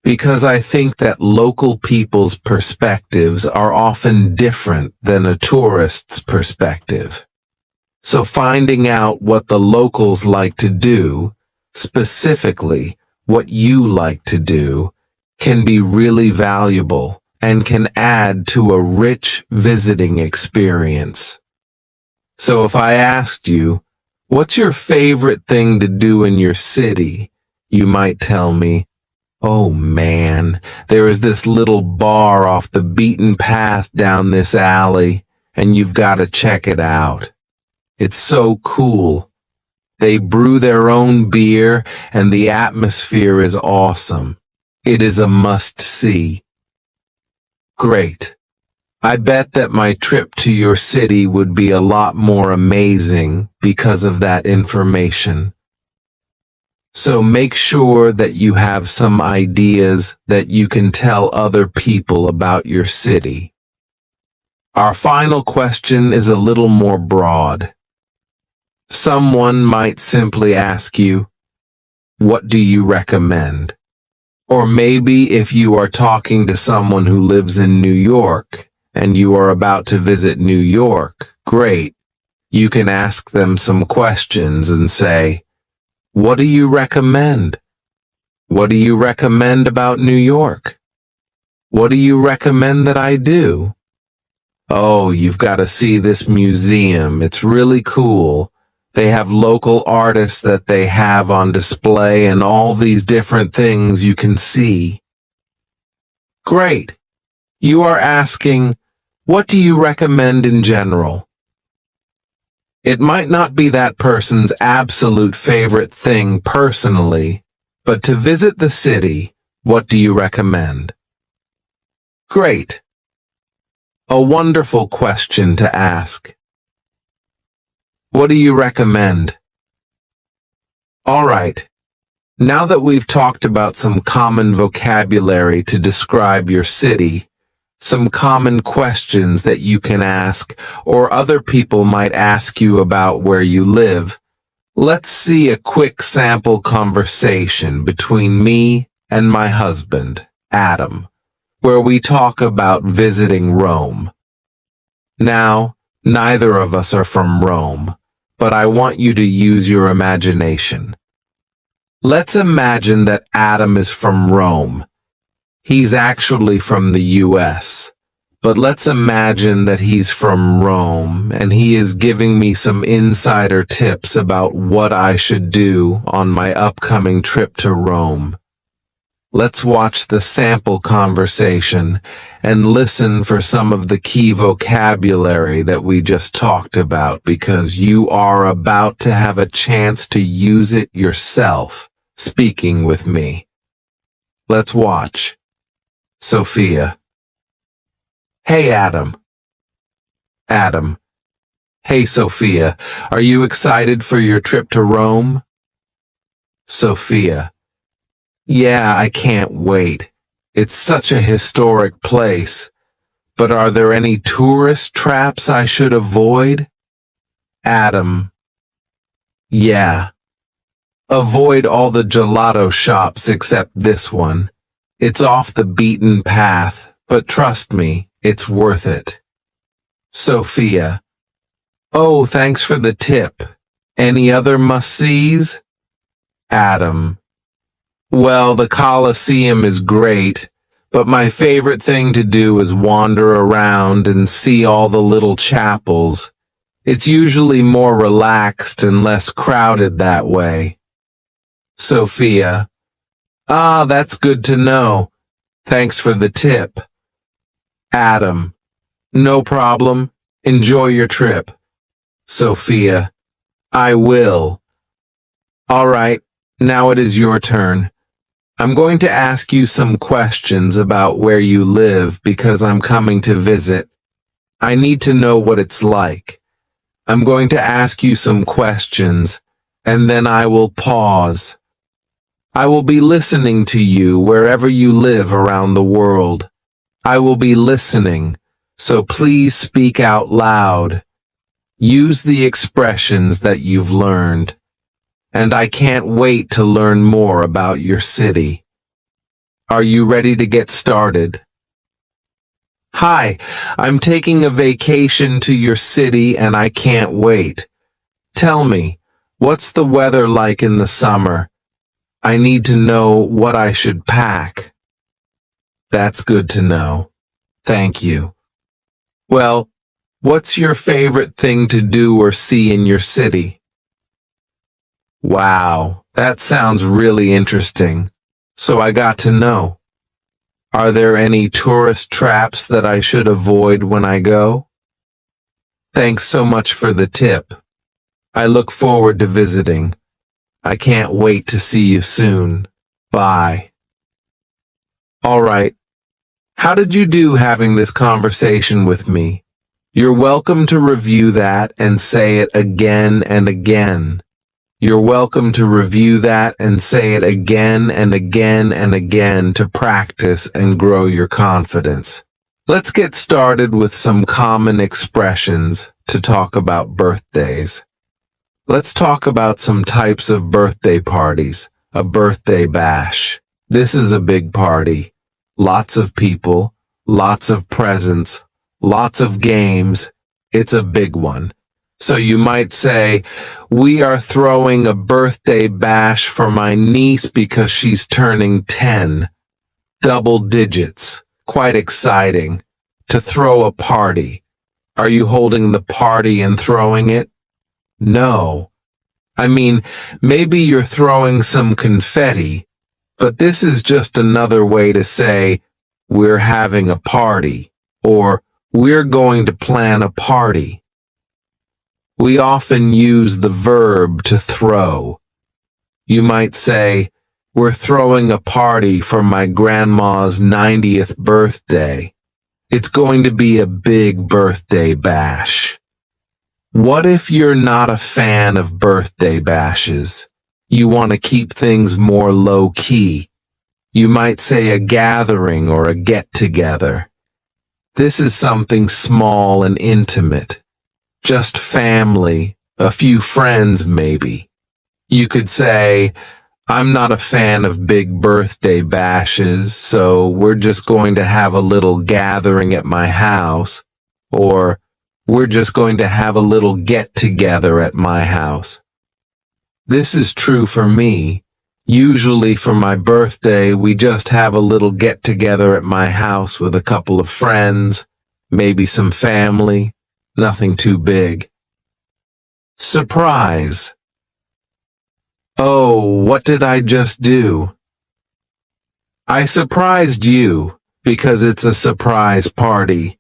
Because I think that local people's perspectives are often different than a tourist's perspective. So finding out what the locals like to do, specifically what you like to do, can be really valuable and can add to a rich visiting experience. So if I asked you, what's your favorite thing to do in your city? You might tell me, oh man, there is this little bar off the beaten path down this alley, and you've got to check it out. It's so cool. They brew their own beer, and the atmosphere is awesome. It is a must-see. Great. I bet that my trip to your city would be a lot more amazing because of that information. So make sure that you have some ideas that you can tell other people about your city. Our final question is a little more broad. Someone might simply ask you, what do you recommend? Or maybe if you are talking to someone who lives in New York and you are about to visit New York, great. You can ask them some questions and say, what do you recommend? What do you recommend about New York? What do you recommend that I do? Oh, you've got to see this museum. It's really cool. They have local artists that they have on display and all these different things you can see. Great. You are asking, what do you recommend in general? It might not be that person's absolute favorite thing personally, but to visit the city, what do you recommend? Great. A wonderful question to ask. What do you recommend? All right. Now that we've talked about some common vocabulary to describe your city, some common questions that you can ask or other people might ask you about where you live, let's see a quick sample conversation between me and my husband, Adam, where we talk about visiting Rome. Now, neither of us are from Rome, but I want you to use your imagination. Let's imagine that Adam is from Rome. He's actually from the US, but let's imagine that he's from Rome and he is giving me some insider tips about what I should do on my upcoming trip to Rome. Let's watch the sample conversation and listen for some of the key vocabulary that we just talked about, because you are about to have a chance to use it yourself speaking with me. Let's watch. Sophia. Hey, Adam. Adam. Hey, Sophia. Are you excited for your trip to Rome? Sophia. Yeah, I can't wait. It's such a historic place. But are there any tourist traps I should avoid? Adam. Yeah. Avoid all the gelato shops except this one. It's off the beaten path, but trust me, it's worth it. Sophia. Oh, thanks for the tip. Any other must-sees? Adam. Well, the Colosseum is great, but my favorite thing to do is wander around and see all the little chapels. It's usually more relaxed and less crowded that way. Sophia. Ah, that's good to know. Thanks for the tip. Adam. No problem. Enjoy your trip. Sophia. I will. All right, now it is your turn. I'm going to ask you some questions about where you live because I'm coming to visit. I need to know what it's like. I'm going to ask you some questions, and then I will pause. I will be listening to you wherever you live around the world. I will be listening, so please speak out loud. Use the expressions that you've learned. And I can't wait to learn more about your city. Are you ready to get started? Hi, I'm taking a vacation to your city and I can't wait. Tell me, what's the weather like in the summer? I need to know what I should pack. That's good to know. Thank you. Well, what's your favorite thing to do or see in your city? Wow, that sounds really interesting. So I got to know. Are there any tourist traps that I should avoid when I go? Thanks so much for the tip. I look forward to visiting. I can't wait to see you soon. Bye. All right. How did you do having this conversation with me? You're welcome to review that and say it again and again. You're welcome to review that and say it again and again and again to practice and grow your confidence. Let's get started with some common expressions to talk about birthdays. Let's talk about some types of birthday parties. A birthday bash. This is a big party. Lots of people, lots of presents, lots of games. It's a big one. So you might say, we are throwing a birthday bash for my niece because she's turning 10. Double digits. Quite exciting. To throw a party. Are you holding the party and throwing it? No. I mean, maybe you're throwing some confetti, but this is just another way to say, we're having a party, or we're going to plan a party. We often use the verb to throw. You might say, we're throwing a party for my grandma's 90th birthday. It's going to be a big birthday bash. What if you're not a fan of birthday bashes? You want to keep things more low-key. You might say a gathering or a get-together. This is something small and intimate. Just family, a few friends maybe. You could say, I'm not a fan of big birthday bashes, so we're just going to have a little gathering at my house, or we're just going to have a little get-together at my house. This is true for me. Usually for my birthday, we just have a little get-together at my house with a couple of friends, maybe some family. Nothing too big. Surprise. Oh, what did I just do? I surprised you because it's a surprise party.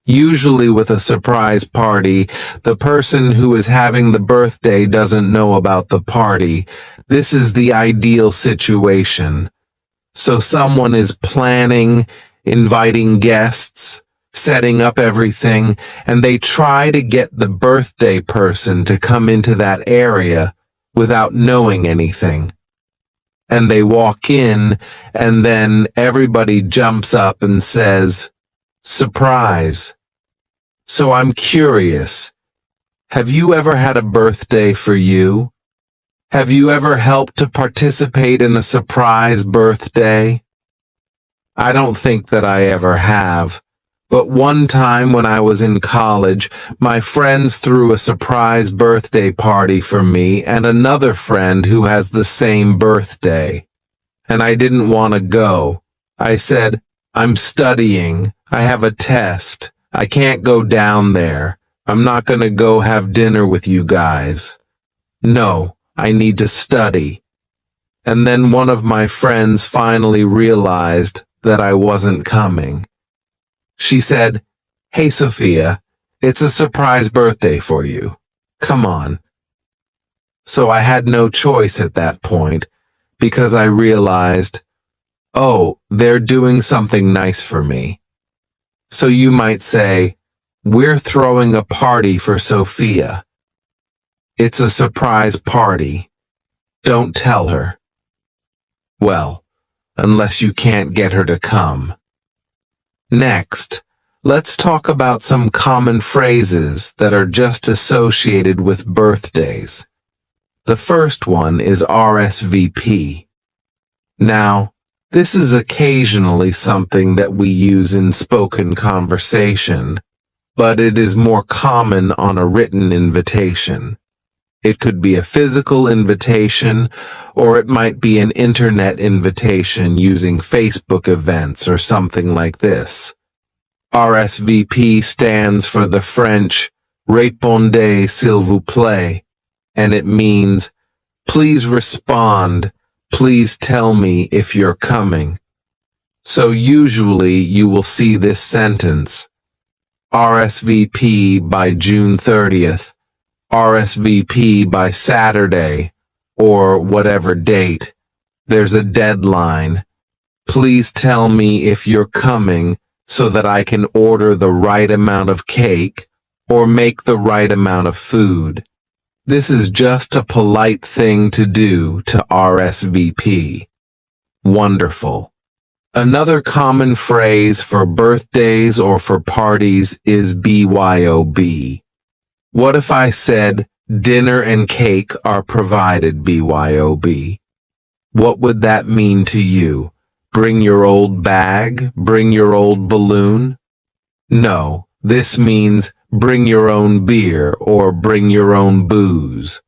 Usually with a surprise party, the person who is having the birthday doesn't know about the party. This is the ideal situation. So someone is planning, inviting guests, setting up everything, and they try to get the birthday person to come into that area without knowing anything. And they walk in, and then everybody jumps up and says, "Surprise." So I'm curious, have you ever had a birthday for you? Have you ever helped to participate in a surprise birthday? I don't think that I ever have, but one time when I was in college, my friends threw a surprise birthday party for me and another friend who has the same birthday. And I didn't want to go. I said, "I'm studying. I have a test. I can't go down there. I'm not going to go have dinner with you guys. No, I need to study." And then one of my friends finally realized that I wasn't coming. She said, "Hey, Sophia, it's a surprise birthday for you. Come on." So I had no choice at that point because I realized, oh, they're doing something nice for me. So you might say, we're throwing a party for Sophia. It's a surprise party. Don't tell her. Well, unless you can't get her to come. Next, let's talk about some common phrases that are just associated with birthdays. The first one is RSVP. Now, this is occasionally something that we use in spoken conversation, but it is more common on a written invitation. It could be a physical invitation, or it might be an internet invitation using Facebook events or something like this. RSVP stands for the French Répondez s'il vous plaît, and it means, please respond. Please tell me if you're coming. So usually you will see this sentence, RSVP by June 30th, RSVP by Saturday, or whatever date. There's a deadline. Please tell me if you're coming so that I can order the right amount of cake or make the right amount of food. This is just a polite thing to do to RSVP. Wonderful. Another common phrase for birthdays or for parties is BYOB. What if I said, dinner and cake are provided BYOB? What would that mean to you? Bring your old bag? Bring your old balloon? No, this means bring your own beer or bring your own booze.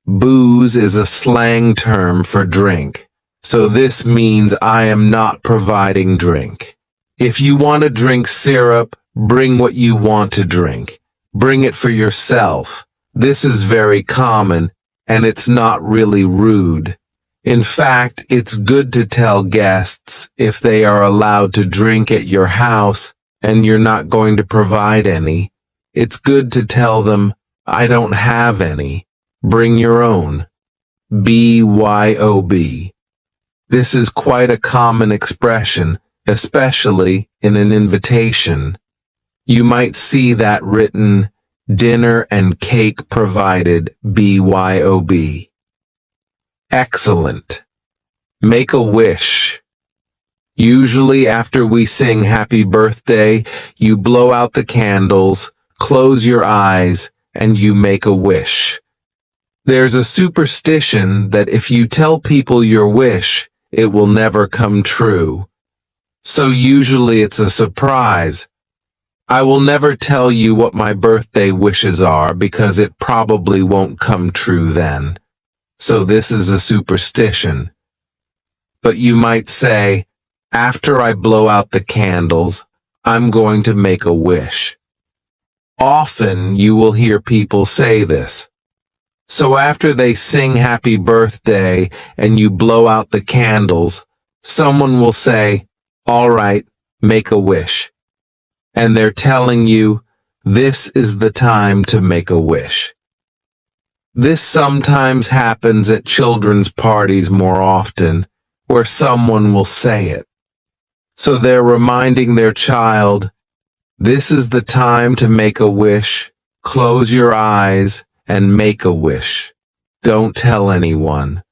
Booze is a slang term for drink, so this means I am not providing drink. If you want to drink syrup, bring what you want to drink. Bring it for yourself. This is very common, and it's not really rude. In fact, it's good to tell guests if they are allowed to drink at your house and you're not going to provide any. It's good to tell them, I don't have any. Bring your own. BYOB. This is quite a common expression, especially in an invitation. You might see that written, dinner and cake provided, BYOB. Excellent. Make a wish. Usually after we sing happy birthday, you blow out the candles, close your eyes, and you make a wish. There's a superstition that if you tell people your wish, it will never come true. So usually it's a surprise. I will never tell you what my birthday wishes are because it probably won't come true then. So this is a superstition. But you might say, after I blow out the candles, I'm going to make a wish. Often you will hear people say this. So after they sing happy birthday and you blow out the candles, Someone will say, "All right, make a wish." And they're telling you, this is the time to make a wish. This sometimes happens at children's parties more often, where someone will say it. So they're reminding their child, this is the time to make a wish. Close your eyes and make a wish. Don't tell anyone.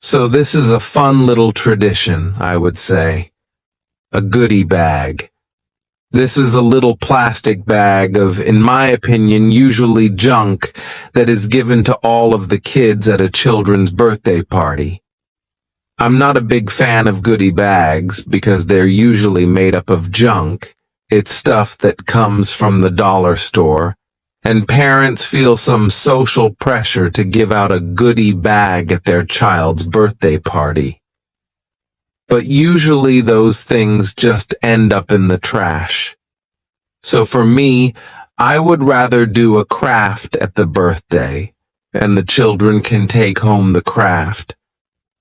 So this is a fun little tradition, I would say. A goodie bag. This is a little plastic bag of, in my opinion, usually junk that is given to all of the kids at a children's birthday party. I'm not a big fan of goodie bags because they're usually made up of junk. It's stuff that comes from the dollar store, and parents feel some social pressure to give out a goodie bag at their child's birthday party. But usually those things just end up in the trash. So for me, I would rather do a craft at the birthday, and the children can take home the craft.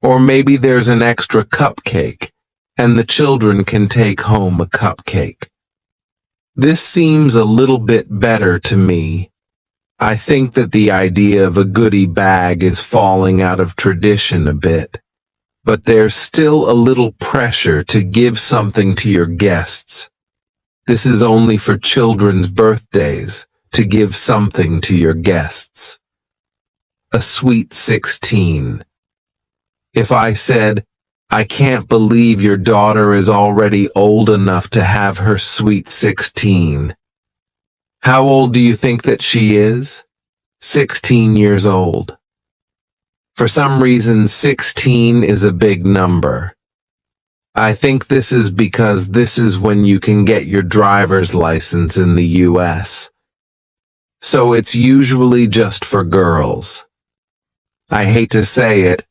Or maybe there's an extra cupcake, and the children can take home a cupcake. This seems a little bit better to me. I think that the idea of a goodie bag is falling out of tradition a bit. But there's still a little pressure to give something to your guests. This is only for children's birthdays, to give something to your guests. A sweet 16. If I said, I can't believe your daughter is already old enough to have her sweet 16. How old do you think that she is? 16 years old. For some reason, 16 is a big number. I think this is because this is when you can get your driver's license in the US. So it's usually just for girls. I hate to say it,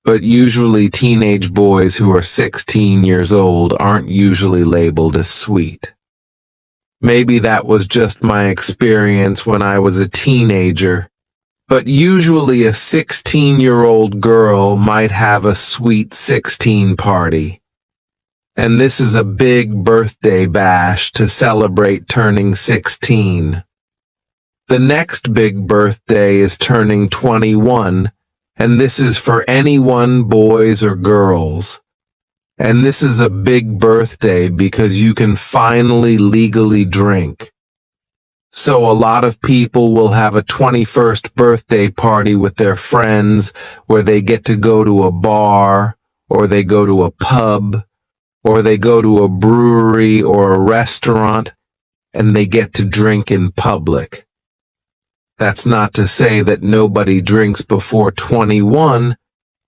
but usually teenage boys who are 16 years old aren't usually labeled as sweet. Maybe that was just my experience when I was a teenager. But usually a 16-year-old girl might have a sweet 16 party. And this is a big birthday bash to celebrate turning 16. The next big birthday is turning 21, and this is for anyone, boys or girls. And this is a big birthday because you can finally legally drink. So a lot of people will have a 21st birthday party with their friends where they get to go to a bar, or they go to a pub, or they go to a brewery or a restaurant, and they get to drink in public. That's not to say that nobody drinks before 21,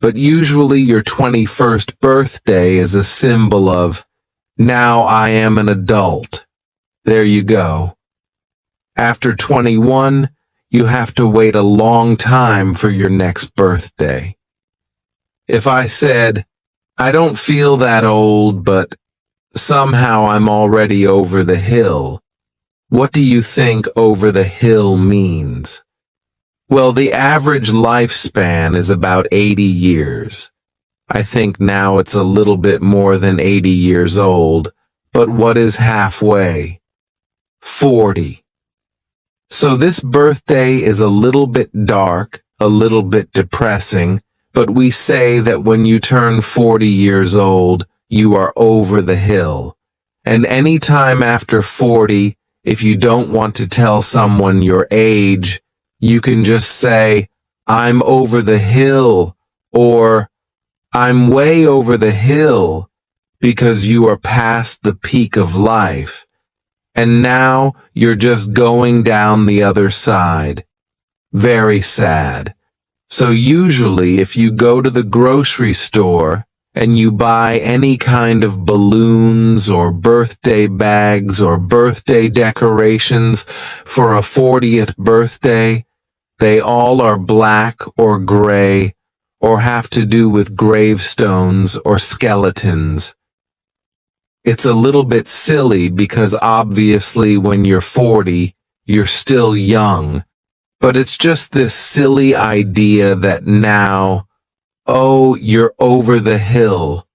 but usually your 21st birthday is a symbol of, now I am an adult. There you go. After 21, you have to wait a long time for your next birthday. If I said, I don't feel that old, but somehow I'm already over the hill, what do you think over the hill means? Well, the average lifespan is about 80 years. I think now it's a little bit more than 80 years old, but what is halfway? 40. So this birthday is a little bit dark, a little bit depressing, but we say that when you turn 40 years old, you are over the hill. And any time after 40, if you don't want to tell someone your age, you can just say, I'm over the hill, or I'm way over the hill, because you are past the peak of life. And now you're just going down the other side. Very sad. So usually if you go to the grocery store and you buy any kind of balloons or birthday bags or birthday decorations for a 40th birthday, they all are black or gray or have to do with gravestones or skeletons. It's a little bit silly because obviously when you're 40, you're still young. But it's just this silly idea that now, oh, you're over the hill.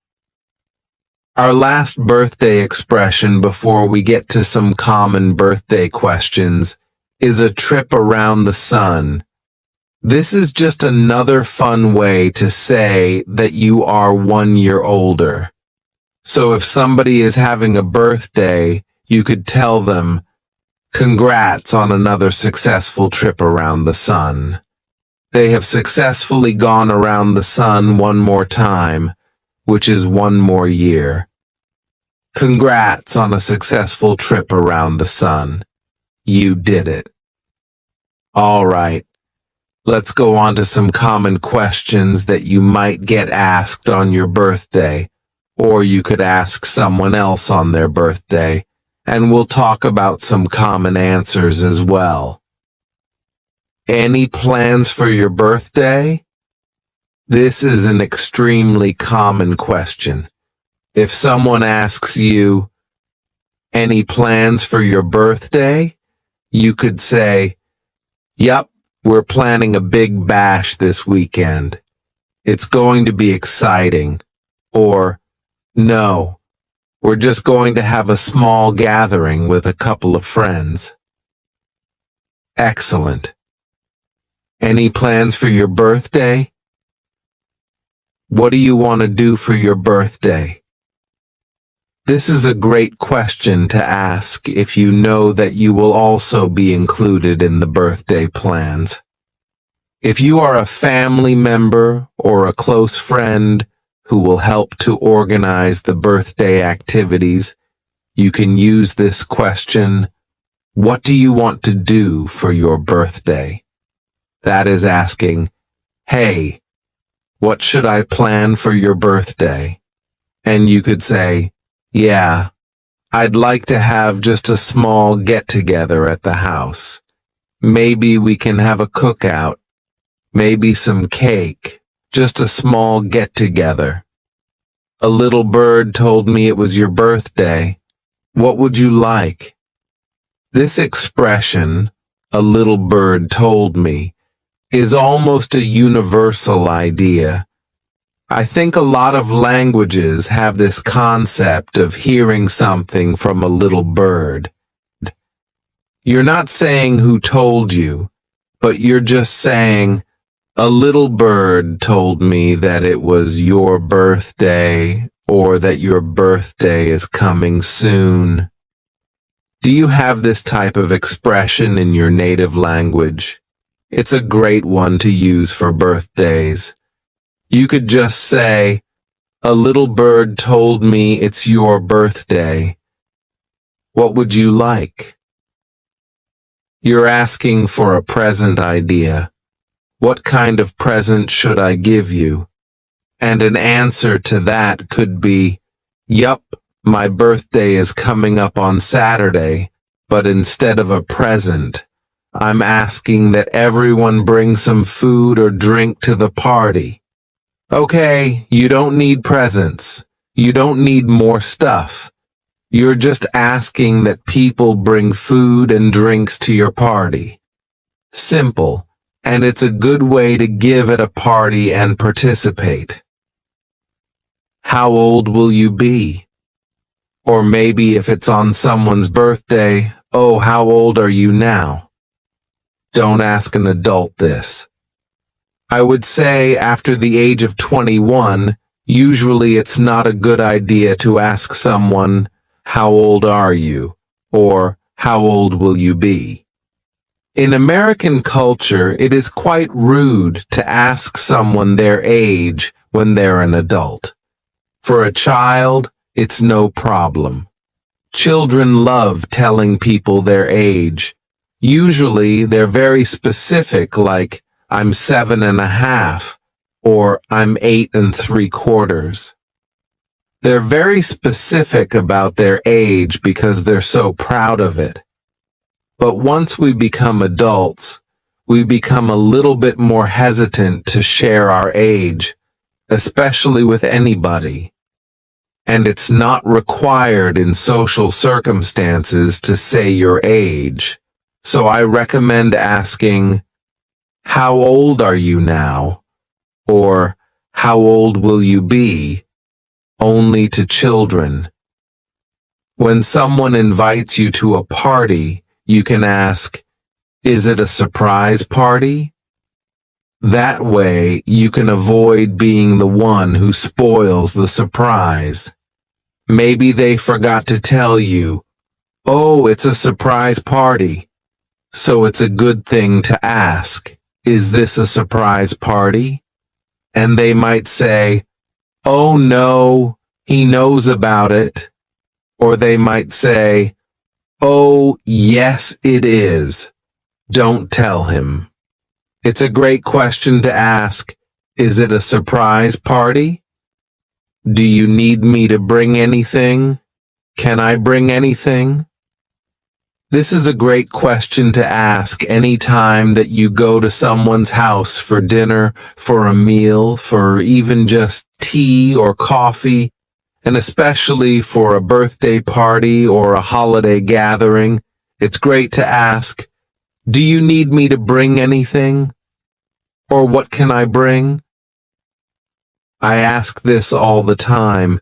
Our last birthday expression before we get to some common birthday questions is a trip around the sun. This is just another fun way to say that you are 1 year older. So if somebody is having a birthday, you could tell them, "Congrats on another successful trip around the sun. They have successfully gone around the sun one more time, which is 1 more year. Congrats on a successful trip around the sun. You did it." All right, let's go on to some common questions that you might get asked on your birthday, or you could ask someone else on their birthday, and we'll talk about some common answers as well. Any plans for your birthday? This is an extremely common question. If someone asks you, "Any plans for your birthday?" you could say, "Yup, we're planning a big bash this weekend. It's going to be exciting." Or, "No, we're just going to have a small gathering with a couple of friends." Excellent. Any plans for your birthday? What do you want to do for your birthday? This is a great question to ask if you know that you will also be included in the birthday plans. If you are a family member or a close friend who will help to organize the birthday activities, you can use this question, "What do you want to do for your birthday?" That is asking, "Hey, what should I plan for your birthday?" And you could say, "Yeah, I'd like to have just a small get-together at the house. Maybe we can have a cookout, maybe some cake, just a small get-together. A little bird told me it was your birthday. What would you like?" This expression, "a little bird told me," is almost a universal idea. I think a lot of languages have this concept of hearing something from a little bird. You're not saying who told you, but you're just saying, "A little bird told me that it was your birthday," or that your birthday is coming soon. Do you have this type of expression in your native language? It's a great one to use for birthdays. You could just say, "A little bird told me it's your birthday. What would you like?" You're asking for a present idea. What kind of present should I give you? And an answer to that could be, "Yup, my birthday is coming up on Saturday, but instead of a present, I'm asking that everyone bring some food or drink to the party." Okay, you don't need presents. You don't need more stuff. You're just asking that people bring food and drinks to your party. Simple, and it's a good way to give at a party and participate. How old will you be? Or maybe if it's on someone's birthday, "Oh, how old are you now?" Don't ask an adult this. I would say after the age of 21, usually it's not a good idea to ask someone, "How old are you?" or "How old will you be?" In American culture, it is quite rude to ask someone their age when they're an adult. For a child, it's no problem. Children love telling people their age. Usually, they're very specific, like, "I'm 7.5, or "I'm 8 3/4. They're very specific about their age because they're so proud of it. But once we become adults, we become a little bit more hesitant to share our age, especially with anybody. And it's not required in social circumstances to say your age. So I recommend asking, "How old are you now?" or "How old will you be?" only to children. When someone invites you to a party, you can ask, "Is it a surprise party?" That way, you can avoid being the one who spoils the surprise. Maybe they forgot to tell you, "Oh, it's a surprise party." So it's a good thing to ask, "Is this a surprise party?" And they might say, "Oh no, he knows about it." Or they might say, "Oh, yes, it is. Don't tell him." It's a great question to ask, "Is it a surprise party?" "Do you need me to bring anything? Can I bring anything?" This is a great question to ask any time that you go to someone's house for dinner, for a meal, for even just tea or coffee, and especially for a birthday party or a holiday gathering. It's great to ask, "Do you need me to bring anything?" Or "What can I bring?" I ask this all the time,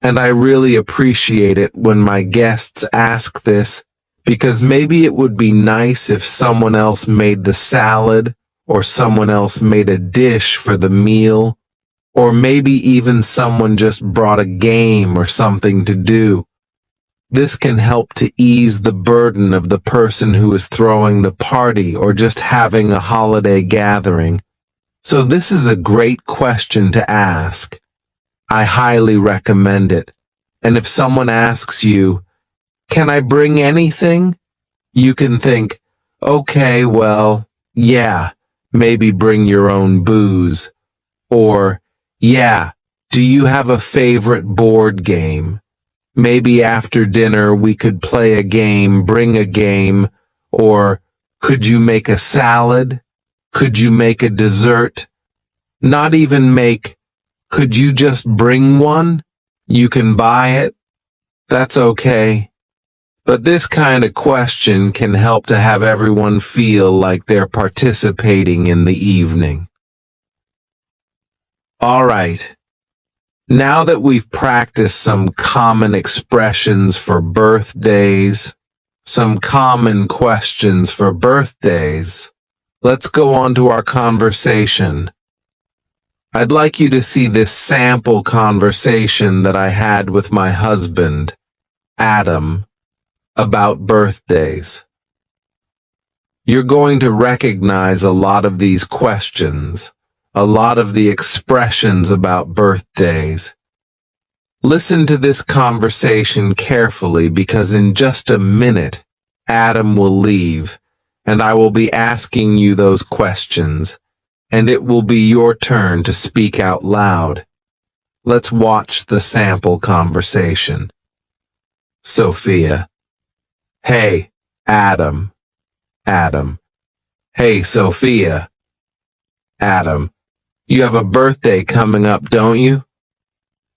and I really appreciate it when my guests ask this, because maybe it would be nice if someone else made the salad, or someone else made a dish for the meal, or maybe even someone just brought a game or something to do. This can help to ease the burden of the person who is throwing the party or just having a holiday gathering. So this is a great question to ask. I highly recommend it. And if someone asks you, "Can I bring anything?" you can think, "Okay, well, yeah, maybe bring your own booze." Or, "Yeah, do you have a favorite board game? Maybe after dinner we could play a game, bring a game." Or, "Could you make a salad? Could you make a dessert?" Not even make, "Could you just bring one? You can buy it." That's okay. But this kind of question can help to have everyone feel like they're participating in the evening. All right. Now that we've practiced some common expressions for birthdays, some common questions for birthdays, let's go on to our conversation. I'd like you to see this sample conversation that I had with my husband, Adam, about birthdays. You're going to recognize a lot of these questions, a lot of the expressions about birthdays. Listen to this conversation carefully, because in just a minute, Adam will leave, and I will be asking you those questions, and it will be your turn to speak out loud. Let's watch the sample conversation. Sophia. "Hey, Adam." Adam. "Hey, Sophia." Adam. "You have a birthday coming up, don't you?"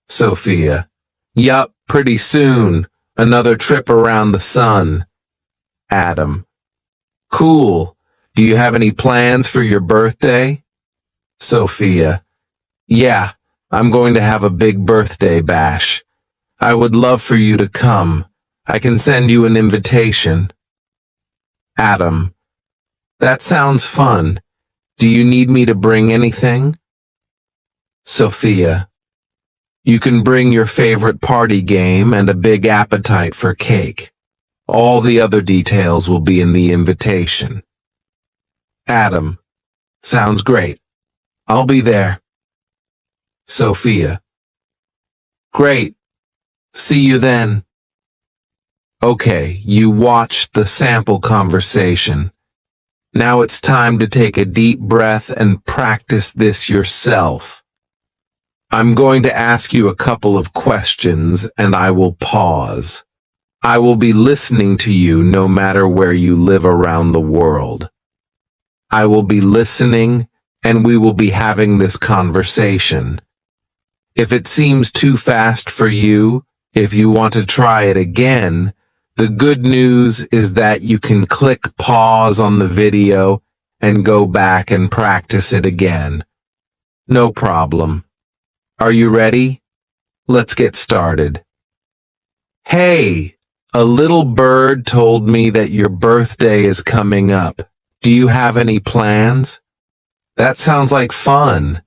Sophia. "Yup, pretty soon. Another trip around the sun." Adam. "Cool. Do you have any plans for your birthday?" Sophia. "Yeah, I'm going to have a big birthday bash. I would love for you to come. I can send you an invitation." Adam. "That sounds fun. Do you need me to bring anything?" Sophia. "You can bring your favorite party game and a big appetite for cake. All the other details will be in the invitation." Adam. "Sounds great. I'll be there." Sophia. "Great. See you then." Okay, you watched the sample conversation. Now it's time to take a deep breath and practice this yourself. I'm going to ask you a couple of questions, and I will pause. I will be listening to you no matter where you live around the world. I will be listening, and we will be having this conversation. If it seems too fast for you, if you want to try it again, the good news is that you can click pause on the video and go back and practice it again. No problem. Are you ready? Let's get started. Hey, a little bird told me that your birthday is coming up. Do you have any plans? That sounds like fun.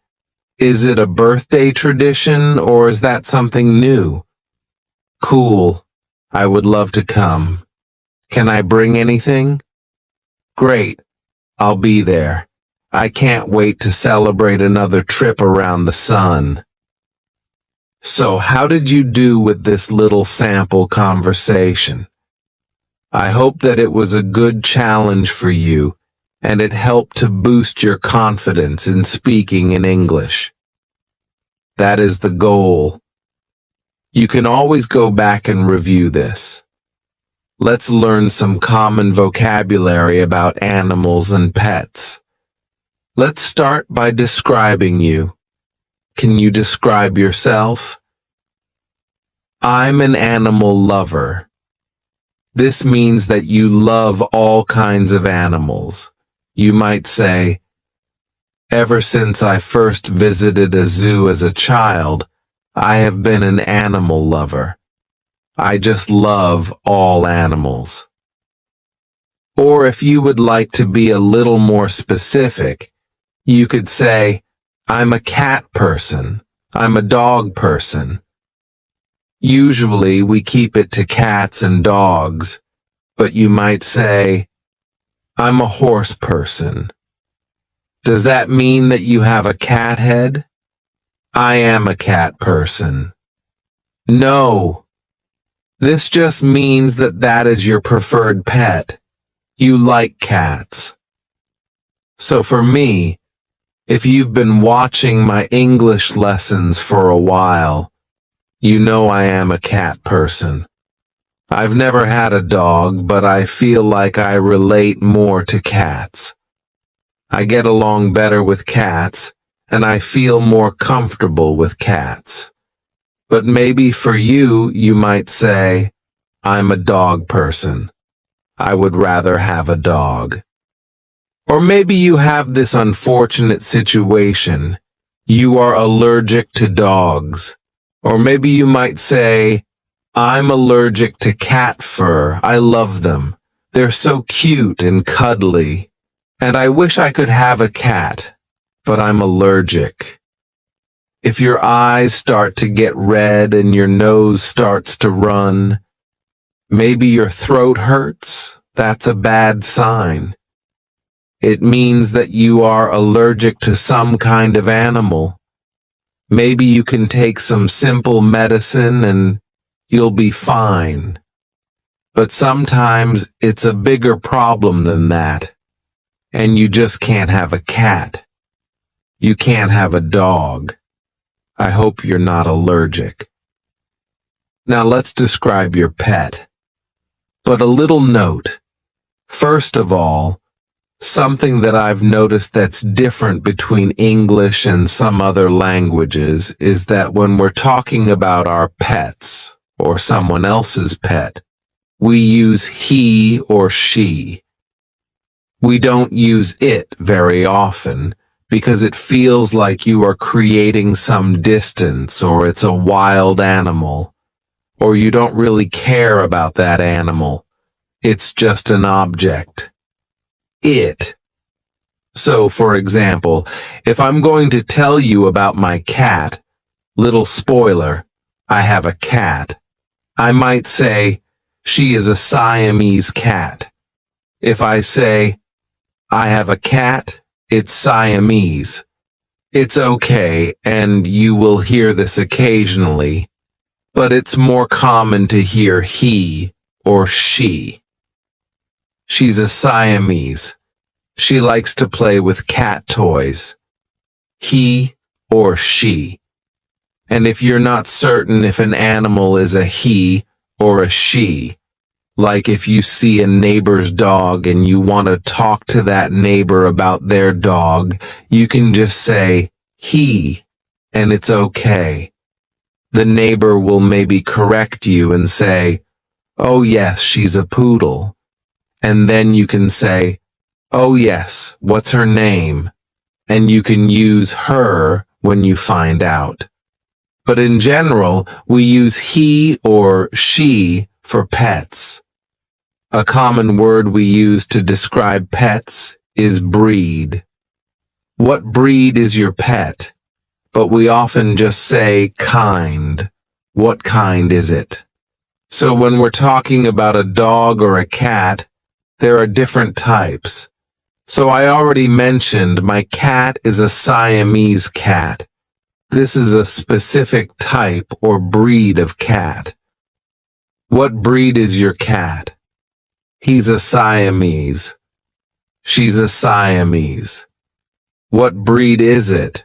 Is it a birthday tradition or is that something new? Cool. I would love to come. Can I bring anything? Great. I'll be there. I can't wait to celebrate another trip around the sun. So how did you do with this little sample conversation? I hope that it was a good challenge for you and it helped to boost your confidence in speaking in English. That is the goal. You can always go back and review this. Let's learn some common vocabulary about animals and pets. Let's start by describing you. Can you describe yourself? I'm an animal lover. This means that you love all kinds of animals. You might say, ever since I first visited a zoo as a child, I have been an animal lover. I just love all animals. Or if you would like to be a little more specific, you could say, I'm a cat person. I'm a dog person. Usually we keep it to cats and dogs, but you might say, I'm a horse person. Does that mean that you have a cat head? I am a cat person. No. This just means that that is your preferred pet. You like cats. So for me, if you've been watching my English lessons for a while, you know I am a cat person. I've never had a dog, but I feel like I relate more to cats. I get along better with cats, and I feel more comfortable with cats. But maybe for you, you might say, I'm a dog person. I would rather have a dog. Or maybe you have this unfortunate situation. You are allergic to dogs. Or maybe you might say, I'm allergic to cat fur. I love them. They're so cute and cuddly. And I wish I could have a cat, but I'm allergic. If your eyes start to get red and your nose starts to run, maybe your throat hurts, that's a bad sign. It means that you are allergic to some kind of animal. Maybe you can take some simple medicine and you'll be fine. But sometimes it's a bigger problem than that, and you just can't have a cat. You can't have a dog. I hope you're not allergic. Now let's describe your pet. But a little note. First of all, something that I've noticed that's different between English and some other languages is that when we're talking about our pets or someone else's pet, we use he or she. We don't use it very often because it feels like you are creating some distance or it's a wild animal, or you don't really care about that animal. It's just an object. It. So, for example, if I'm going to tell you about my cat, little spoiler, I have a cat, I might say, she is a Siamese cat. If I say, I have a cat, it's Siamese. It's okay, and you will hear this occasionally, but it's more common to hear he or she. She's a Siamese. She likes to play with cat toys. He or she. And if you're not certain if an animal is a he or a she, like if you see a neighbor's dog and you want to talk to that neighbor about their dog, you can just say he, and it's okay. The neighbor will maybe correct you and say, oh yes, she's a poodle. And then you can say, oh yes, what's her name? And you can use her when you find out. but in general, we use he or she for pets. A common word we use to describe pets is breed. What breed is your pet? But we often just say kind. What kind is it? So when we're talking about a dog or a cat, there are different types. So I already mentioned my cat is a Siamese cat. This is a specific type or breed of cat. What breed is your cat? He's a Siamese. She's a Siamese. What breed is it?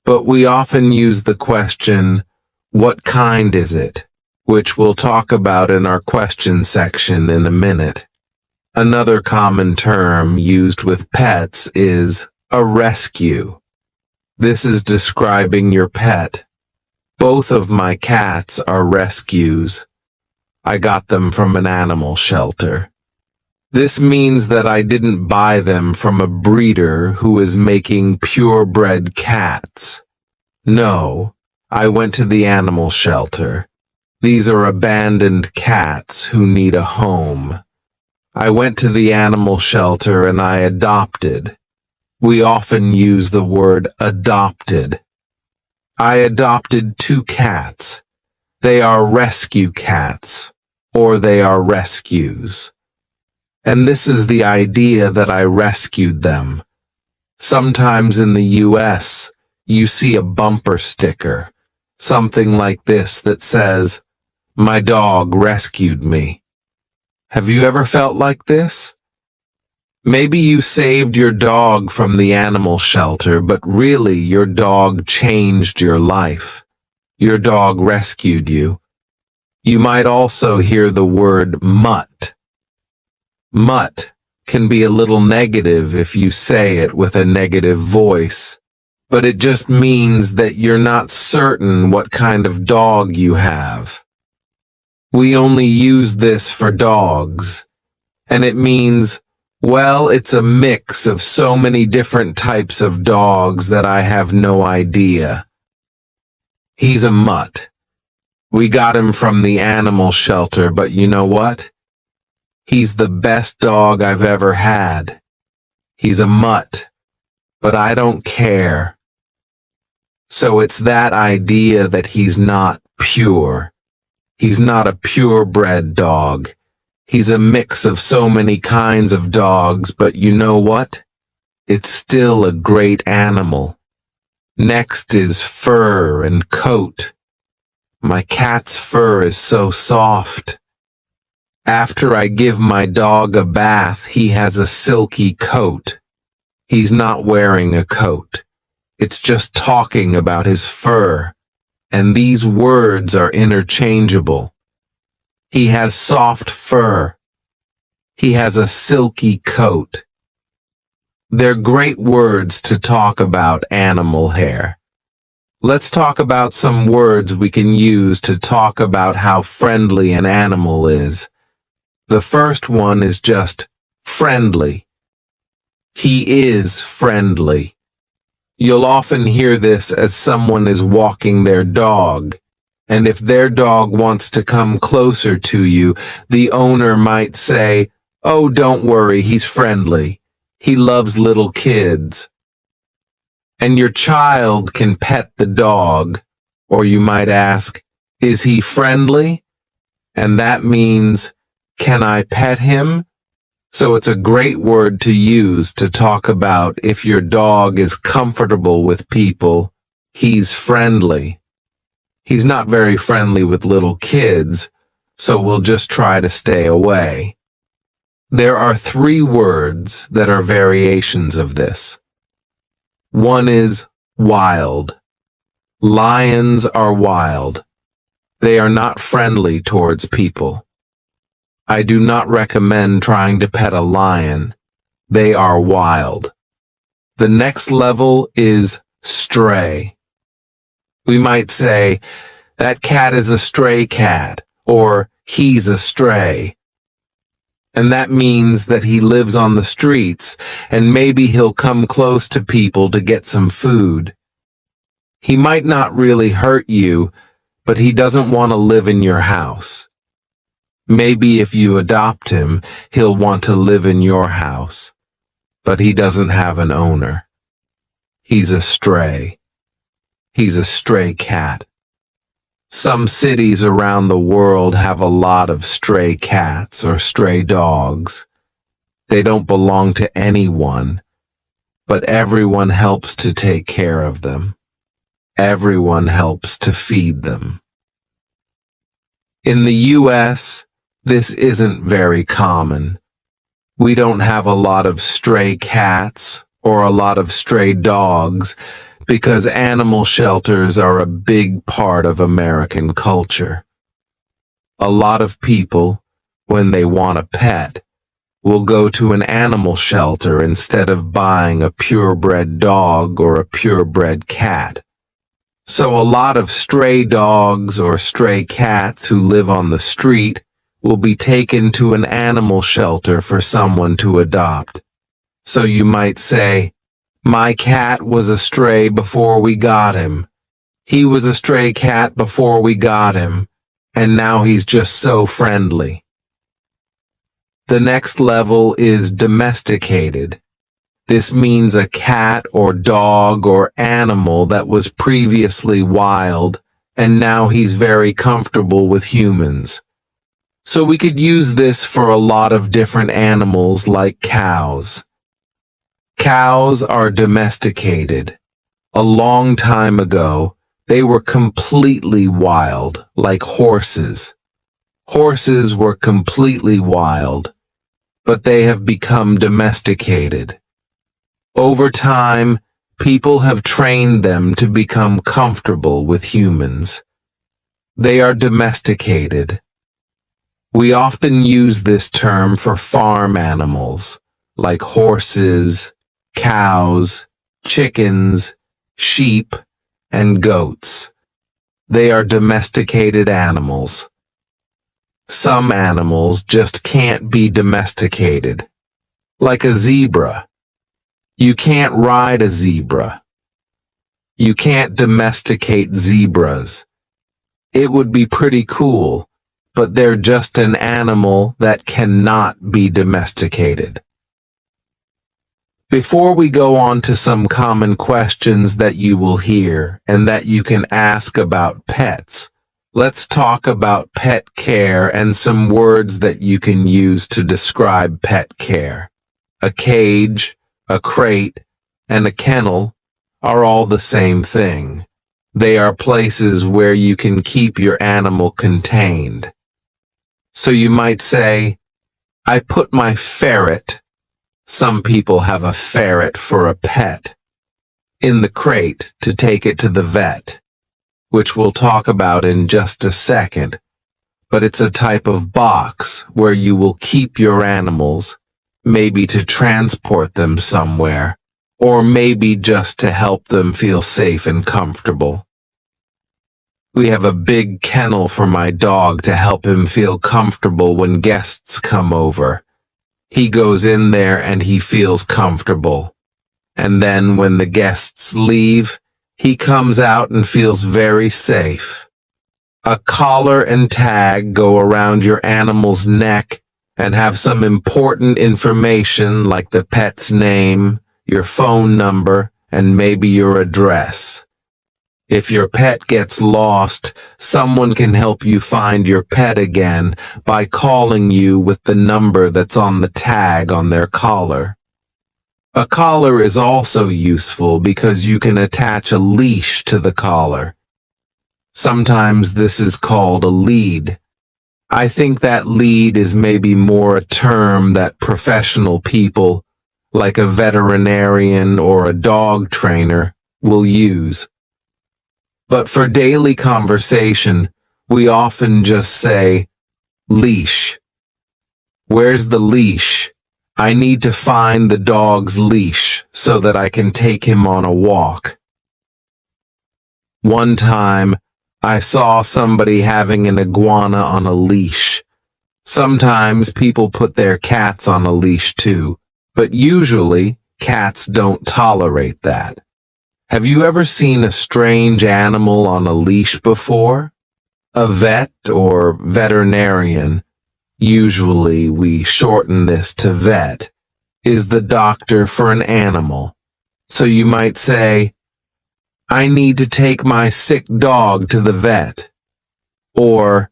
But we often use the question, what kind is it? Which we'll talk about in our question section in a minute. Another common term used with pets is a rescue. This is describing your pet. Both of my cats are rescues. I got them from an animal shelter. This means that I didn't buy them from a breeder who is making purebred cats. No, I went to the animal shelter. These are abandoned cats who need a home. I went to the animal shelter and I adopted. We often use the word adopted. I adopted 2 cats. They are rescue cats, or they are rescues. And this is the idea that I rescued them. Sometimes in the US, you see a bumper sticker, something like this that says, "My dog rescued me." Have you ever felt like this? Maybe you saved your dog from the animal shelter, but really your dog changed your life. Your dog rescued you. You might also hear the word mutt. Mutt can be a little negative if you say it with a negative voice, but it just means that you're not certain what kind of dog you have. We only use this for dogs, and it means, well, it's a mix of so many different types of dogs that I have no idea. He's a mutt. We got him from the animal shelter, but you know what? He's the best dog I've ever had. He's a mutt, but I don't care. So it's that idea that he's not pure. He's not a purebred dog. He's a mix of so many kinds of dogs, but you know what? It's still a great animal. Next is fur and coat. My cat's fur is so soft. After I give my dog a bath, he has a silky coat. He's not wearing a coat. It's just talking about his fur, and these words are interchangeable. He has soft fur. He has a silky coat. They're great words to talk about animal hair. Let's talk about some words we can use to talk about how friendly an animal is. The first one is just friendly. He is friendly. You'll often hear this as someone is walking their dog, and if their dog wants to come closer to you, the owner might say, "Oh, don't worry, he's friendly. He loves little kids." And your child can pet the dog, or you might ask, "Is he friendly?" And that means, "Can I pet him?" So it's a great word to use to talk about if your dog is comfortable with people. He's friendly. He's not very friendly with little kids, so we'll just try to stay away. There are 3 words that are variations of this. One is wild. Lions are wild. They are not friendly towards people. I do not recommend trying to pet a lion. They are wild. The next level is stray. We might say, "That cat is a stray cat," or "He's a stray." And that means that he lives on the streets, and maybe he'll come close to people to get some food. He might not really hurt you, but he doesn't want to live in your house. Maybe if you adopt him, he'll want to live in your house, but he doesn't have an owner. He's a stray. He's a stray cat. Some cities around the world have a lot of stray cats or stray dogs. They don't belong to anyone, but everyone helps to take care of them. Everyone helps to feed them. In the US, this isn't very common. We don't have a lot of stray cats or a lot of stray dogs because animal shelters are a big part of American culture. A lot of people, when they want a pet, will go to an animal shelter instead of buying a purebred dog or a purebred cat. So a lot of stray dogs or stray cats who live on the street will be taken to an animal shelter for someone to adopt. So you might say, "My cat was a stray before we got him. He was a stray cat before we got him, and now he's just so friendly." The next level is domesticated. This means a cat or dog or animal that was previously wild, and now he's very comfortable with humans. So we could use this for a lot of different animals like cows. Cows are domesticated. A long time ago, they were completely wild, like horses. Horses were completely wild, but they have become domesticated. Over time, people have trained them to become comfortable with humans. They are domesticated. We often use this term for farm animals, like horses, cows, chickens, sheep, and goats. They are domesticated animals. Some animals just can't be domesticated, like a zebra. You can't ride a zebra. You can't domesticate zebras. It would be pretty cool, but they're just an animal that cannot be domesticated. Before we go on to some common questions that you will hear and that you can ask about pets, let's talk about pet care and some words that you can use to describe pet care. A cage, a crate, and a kennel are all the same thing. They are places where you can keep your animal contained. So you might say, "I put my ferret," some people have a ferret for a pet, "in the crate to take it to the vet," which we'll talk about in just a second. But it's a type of box where you will keep your animals, maybe to transport them somewhere, or maybe just to help them feel safe and comfortable. We have a big kennel for my dog to help him feel comfortable when guests come over. He goes in there and he feels comfortable. And then when the guests leave, he comes out and feels very safe. A collar and tag go around your animal's neck and have some important information like the pet's name, your phone number, and maybe your address. If your pet gets lost, someone can help you find your pet again by calling you with the number that's on the tag on their collar. A collar is also useful because you can attach a leash to the collar. Sometimes this is called a lead. I think that lead is maybe more a term that professional people, like a veterinarian or a dog trainer, will use. But for daily conversation, we often just say, "Leash. Where's the leash? I need to find the dog's leash so that I can take him on a walk." One time, I saw somebody having an iguana on a leash. Sometimes people put their cats on a leash too, but usually cats don't tolerate that. Have you ever seen a strange animal on a leash before? A vet or veterinarian, usually we shorten this to vet, is the doctor for an animal. So you might say, I need to take my sick dog to the vet. Or,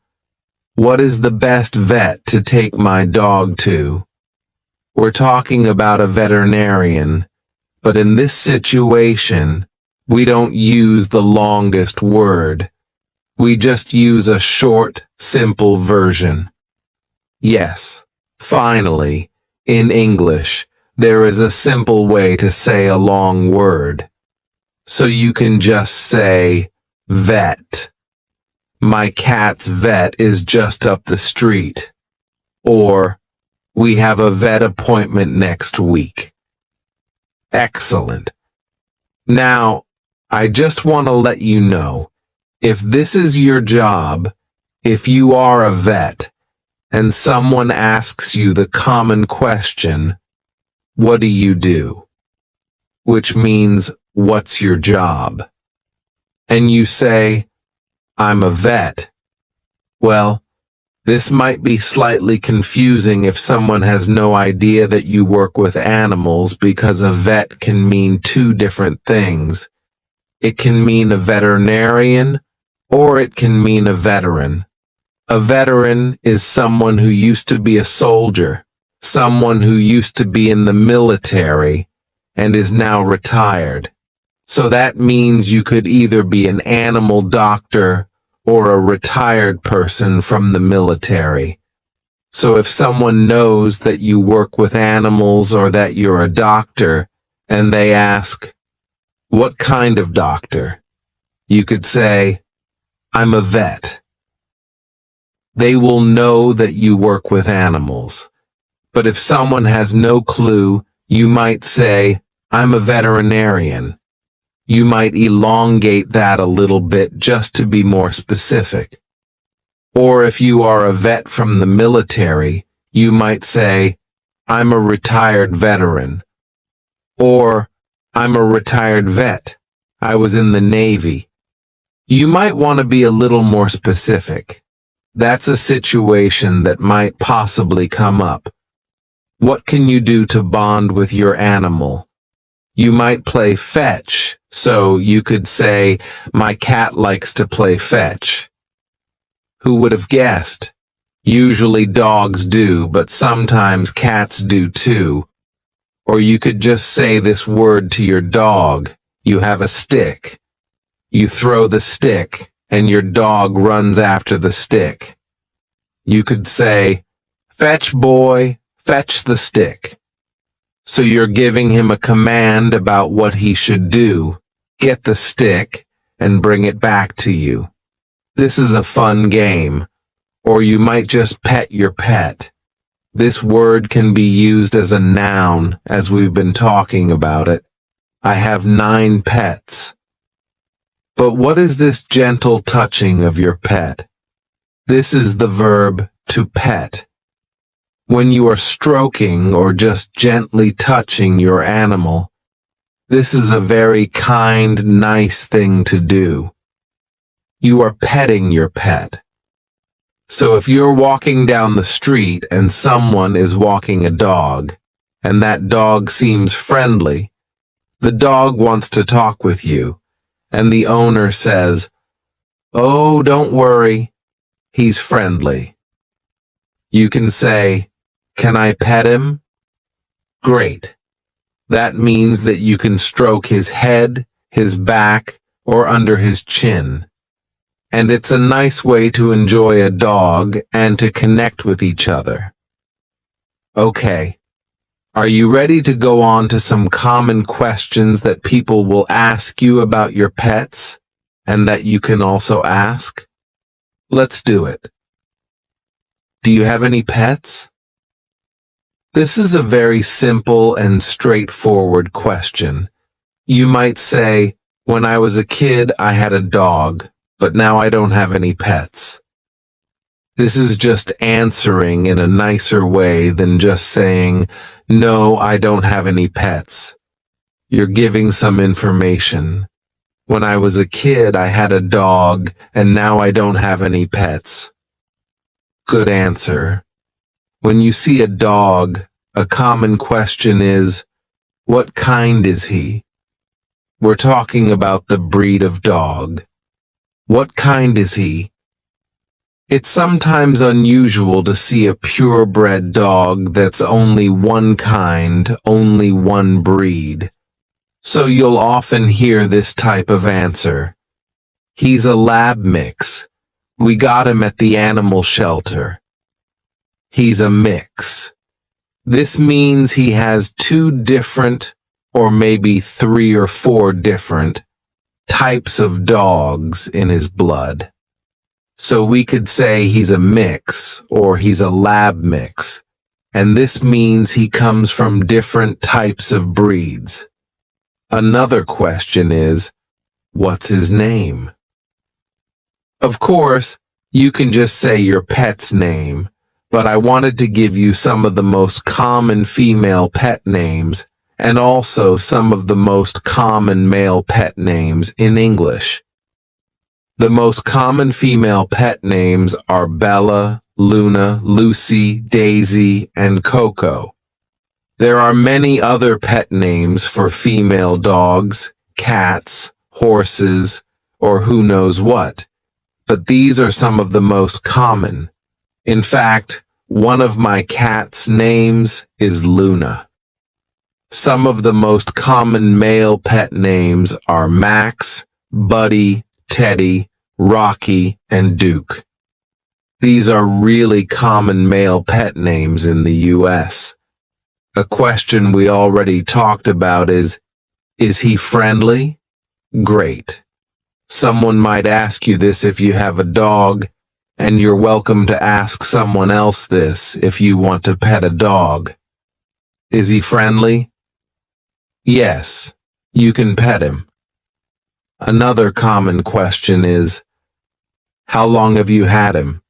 what is the best vet to take my dog to? We're talking about a veterinarian, but in this situation, we don't use the longest word. We just use a short, simple version. Yes, finally, in English, there is a simple way to say a long word. So you can just say, vet. My cat's vet is just up the street. Or, we have a vet appointment next week. Excellent. Now, I just want to let you know, if this is your job, if you are a vet, and someone asks you the common question, what do you do? Which means, what's your job? And you say, I'm a vet. Well, this might be slightly confusing if someone has no idea that you work with animals because a vet can mean two different things. It can mean a veterinarian, or it can mean a veteran. A veteran is someone who used to be a soldier, someone who used to be in the military, and is now retired. So that means you could either be an animal doctor or a retired person from the military. So if someone knows that you work with animals or that you're a doctor, and they ask, what kind of doctor? You could say, I'm a vet. They will know that you work with animals. But if someone has no clue, you might say, I'm a veterinarian. You might elongate that a little bit just to be more specific. Or if you are a vet from the military, you might say, I'm a retired veteran. Or, I'm a retired vet. I was in the Navy. You might want to be a little more specific. That's a situation that might possibly come up. What can you do to bond with your animal? You might play fetch, so you could say, my cat likes to play fetch. Who would have guessed? Usually dogs do, but sometimes cats do too. Or you could just say this word to your dog. You have a stick. You throw the stick, and your dog runs after the stick. You could say, fetch boy, fetch the stick. So you're giving him a command about what he should do. Get the stick and bring it back to you. This is a fun game. Or you might just pet your pet. This word can be used as a noun, as we've been talking about it. I have 9 pets. But what is this gentle touching of your pet? This is the verb to pet. When you are stroking or just gently touching your animal, this is a very kind, nice thing to do. You are petting your pet. So if you're walking down the street and someone is walking a dog, and that dog seems friendly, the dog wants to talk with you, and the owner says, oh, don't worry, he's friendly. You can say, can I pet him? Great. That means that you can stroke his head, his back, or under his chin. And it's a nice way to enjoy a dog and to connect with each other. Okay. Are you ready to go on to some common questions that people will ask you about your pets, and that you can also ask? Let's do it. Do you have any pets? This is a very simple and straightforward question. You might say, when I was a kid, I had a dog, but now I don't have any pets. This is just answering in a nicer way than just saying, no, I don't have any pets. You're giving some information. When I was a kid, I had a dog, and now I don't have any pets. Good answer. When you see a dog, a common question is, what kind is he? We're talking about the breed of dog. What kind is he? It's sometimes unusual to see a purebred dog that's only one kind, only one breed. So you'll often hear this type of answer. He's a lab mix. We got him at the animal shelter. He's a mix. This means he has two different, or maybe 3 or 4 different, types of dogs in his blood. So we could say he's a mix, or he's a lab mix, and this means he comes from different types of breeds. Another question is, what's his name? Of course, you can just say your pet's name, but I wanted to give you some of the most common female pet names and also some of the most common male pet names in English. The most common female pet names are Bella, Luna, Lucy, Daisy, and Coco. There are many other pet names for female dogs, cats, horses, or who knows what, but these are some of the most common. In fact, one of my cat's names is Luna. Some of the most common male pet names are Max, Buddy, Teddy, Rocky, and Duke. These are really common male pet names in the US. A question we already talked about is he friendly? Great. Someone might ask you this if you have a dog, and you're welcome to ask someone else this if you want to pet a dog. Is he friendly? Yes, you can pet him. Another common question is, how long have you had him?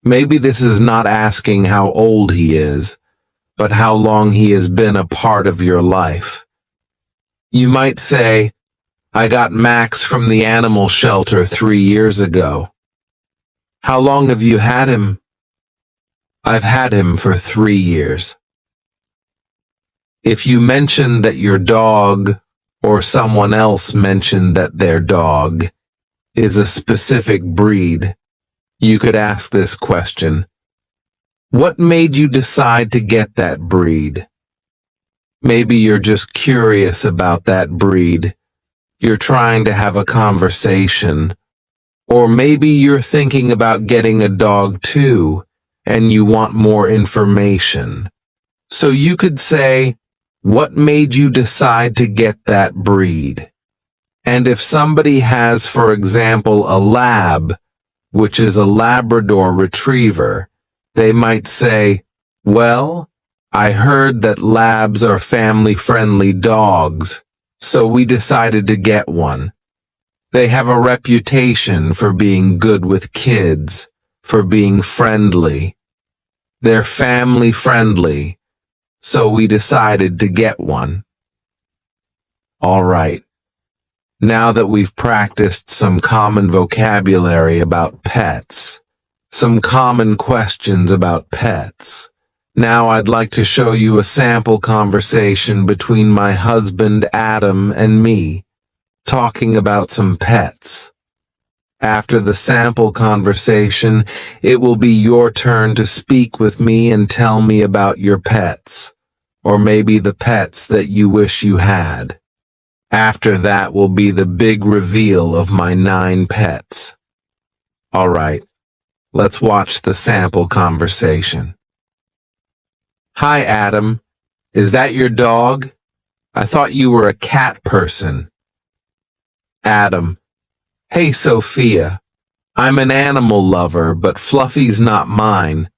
Maybe this is not asking how old he is, but how long he has been a part of your life. You might say, I got Max from the animal shelter 3 years ago. How long have you had him? I've had him for 3 years. If you mention that your dog, or someone else mentioned that their dog, is a specific breed, you could ask this question. What made you decide to get that breed? Maybe you're just curious about that breed. You're trying to have a conversation. Or maybe you're thinking about getting a dog too, and you want more information. So you could say, what made you decide to get that breed? And if somebody has, for example, a lab, which is a Labrador Retriever, they might say, well, I heard that labs are family-friendly dogs, so we decided to get one. They have a reputation for being good with kids, for being friendly. They're family-friendly, so we decided to get one. All right. Now that we've practiced some common vocabulary about pets, some common questions about pets, now I'd like to show you a sample conversation between my husband Adam and me, talking about some pets. After the sample conversation, it will be your turn to speak with me and tell me about your pets, or maybe the pets that you wish you had. After that will be the big reveal of my 9 pets. All right, let's watch the sample conversation. Hi, Adam. Is that your dog? I thought you were a cat person. Adam. Hey, Sophia. I'm an animal lover, but Fluffy's not mine.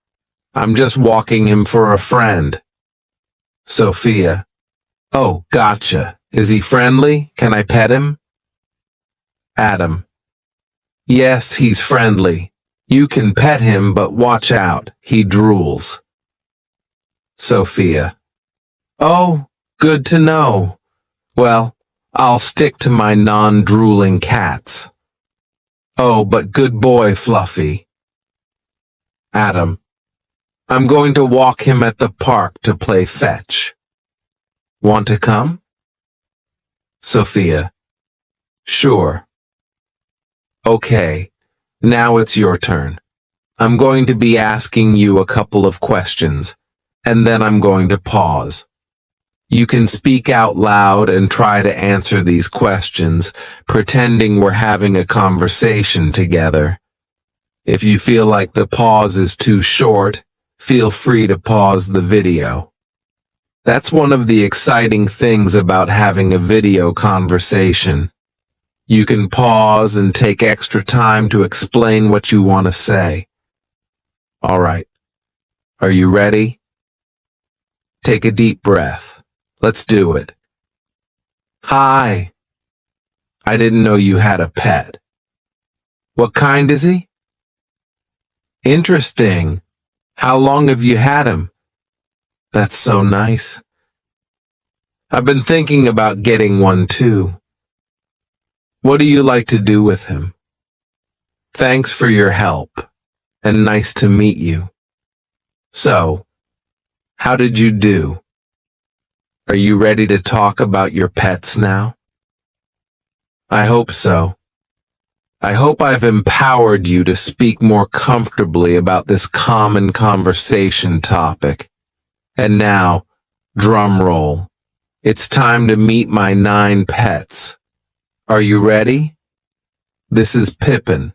I'm just walking him for a friend. Sophia. Oh, gotcha. Is he friendly? Can I pet him? Adam. Yes, he's friendly. You can pet him, but watch out. He drools. Sophia. Oh, good to know. Well, I'll stick to my non-drooling cats. Oh, but good boy, Fluffy. Adam, I'm going to walk him at the park to play fetch. Want to come? Sophia, sure. Okay, now it's your turn. I'm going to be asking you a couple of questions, and then I'm going to pause. You can speak out loud and try to answer these questions, pretending we're having a conversation together. If you feel like the pause is too short, feel free to pause the video. That's one of the exciting things about having a video conversation. You can pause and take extra time to explain what you want to say. All right. Are you ready? Take a deep breath. Let's do it. Hi. I didn't know you had a pet. What kind is he? Interesting. How long have you had him? That's so nice. I've been thinking about getting one too. What do you like to do with him? Thanks for your help, and nice to meet you. So, how did you do? Are you ready to talk about your pets now? I hope so. I hope I've empowered you to speak more comfortably about this common conversation topic. And now, drum roll. It's time to meet my 9 pets. Are you ready? This is Pippin.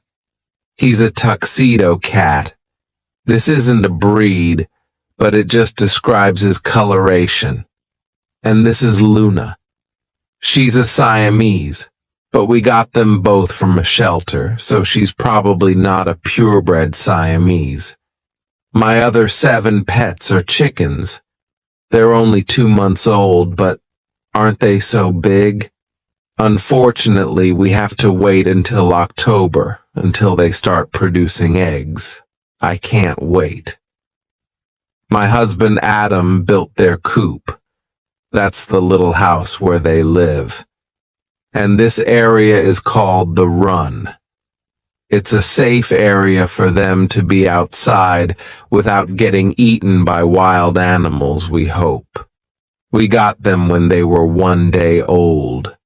He's a tuxedo cat. This isn't a breed, but it just describes his coloration. And this is Luna. She's a Siamese, but we got them both from a shelter, so she's probably not a purebred Siamese. My other 7 pets are chickens. They're only 2 months old, but aren't they so big? Unfortunately, we have to wait until October, until they start producing eggs. I can't wait. My husband Adam built their coop. That's the little house where they live. And this area is called the Run. It's a safe area for them to be outside without getting eaten by wild animals, we hope. We got them when they were 1 day old.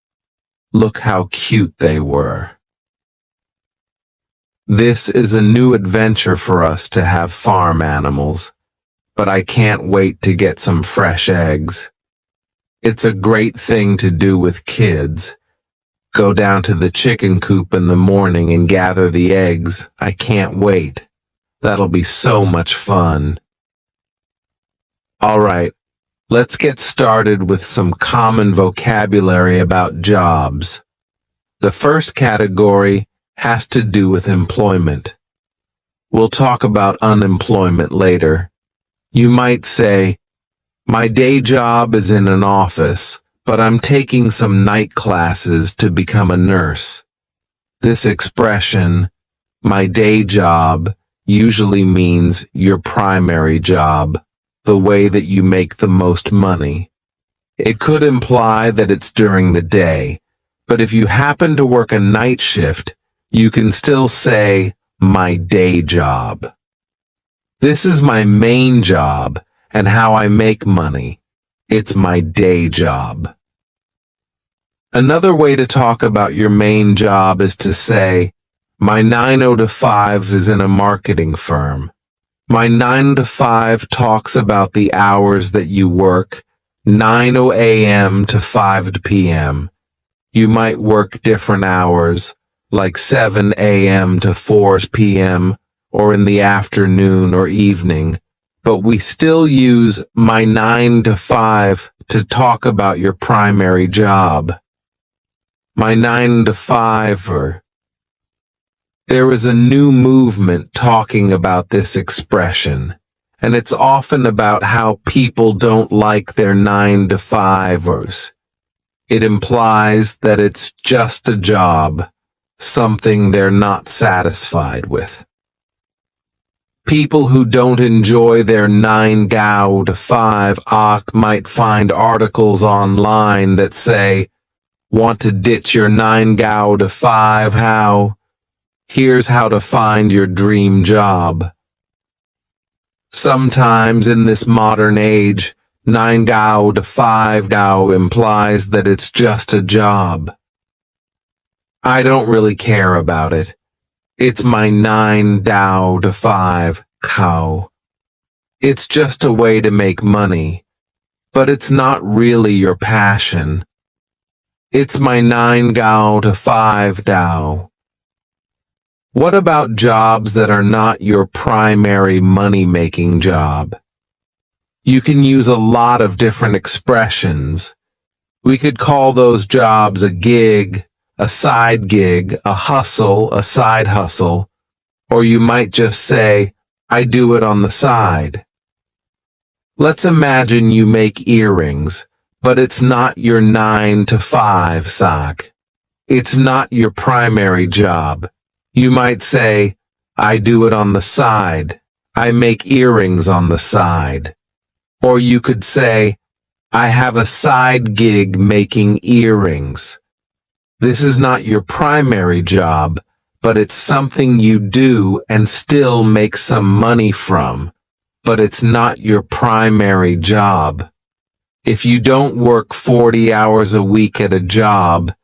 Look how cute they were. This is a new adventure for us to have farm animals, but I can't wait to get some fresh eggs. It's a great thing to do with kids. Go down to the chicken coop in the morning and gather the eggs. I can't wait. That'll be so much fun. All right, let's get started with some common vocabulary about jobs. The first category has to do with employment. We'll talk about unemployment later. You might say, my day job is in an office, but I'm taking some night classes to become a nurse. This expression, my day job, usually means your primary job, the way that you make the most money. It could imply that it's during the day, but if you happen to work a night shift, you can still say, my day job. This is my main job and how I make money. It's my day job. Another way to talk about your main job is to say, my 9 to 5 is in a marketing firm. My 9 to 5 talks about the hours that you work, 9 a.m. to 5 p.m. You might work different hours, like 7 a.m. to 4 p.m., or in the afternoon or evening, but we still use my 9 to 5 to talk about your primary job. My 9 to 5 or... There is a new movement talking about this expression, and it's often about how people don't like their 9 to 5ers. It implies that it's just a job, something they're not satisfied with. People who don't enjoy their 9 to 5 might find articles online that say, "Want to ditch your 9 to 5? How? Here's how to find your dream job." Sometimes in this modern age, 9 to 5 implies that it's just a job. I don't really care about it. It's my 9 to 5 cow. It's just a way to make money, but it's not really your passion. It's my 9 to 5 Tao. What about jobs that are not your primary money-making job? You can use a lot of different expressions. We could call those jobs a gig, a side gig, a hustle, a side hustle, or you might just say, "I do it on the side." Let's imagine you make earrings, but it's not your 9 to 5 sock. It's not your primary job. You might say, "I do it on the side. I make earrings on the side." Or you could say, "I have a side gig making earrings." This is not your primary job, but it's something you do and still make some money from, but it's not your primary job. If you don't work 40 hours a week at a job,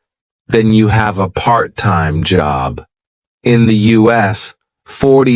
then you have a part-time job. In the US, 40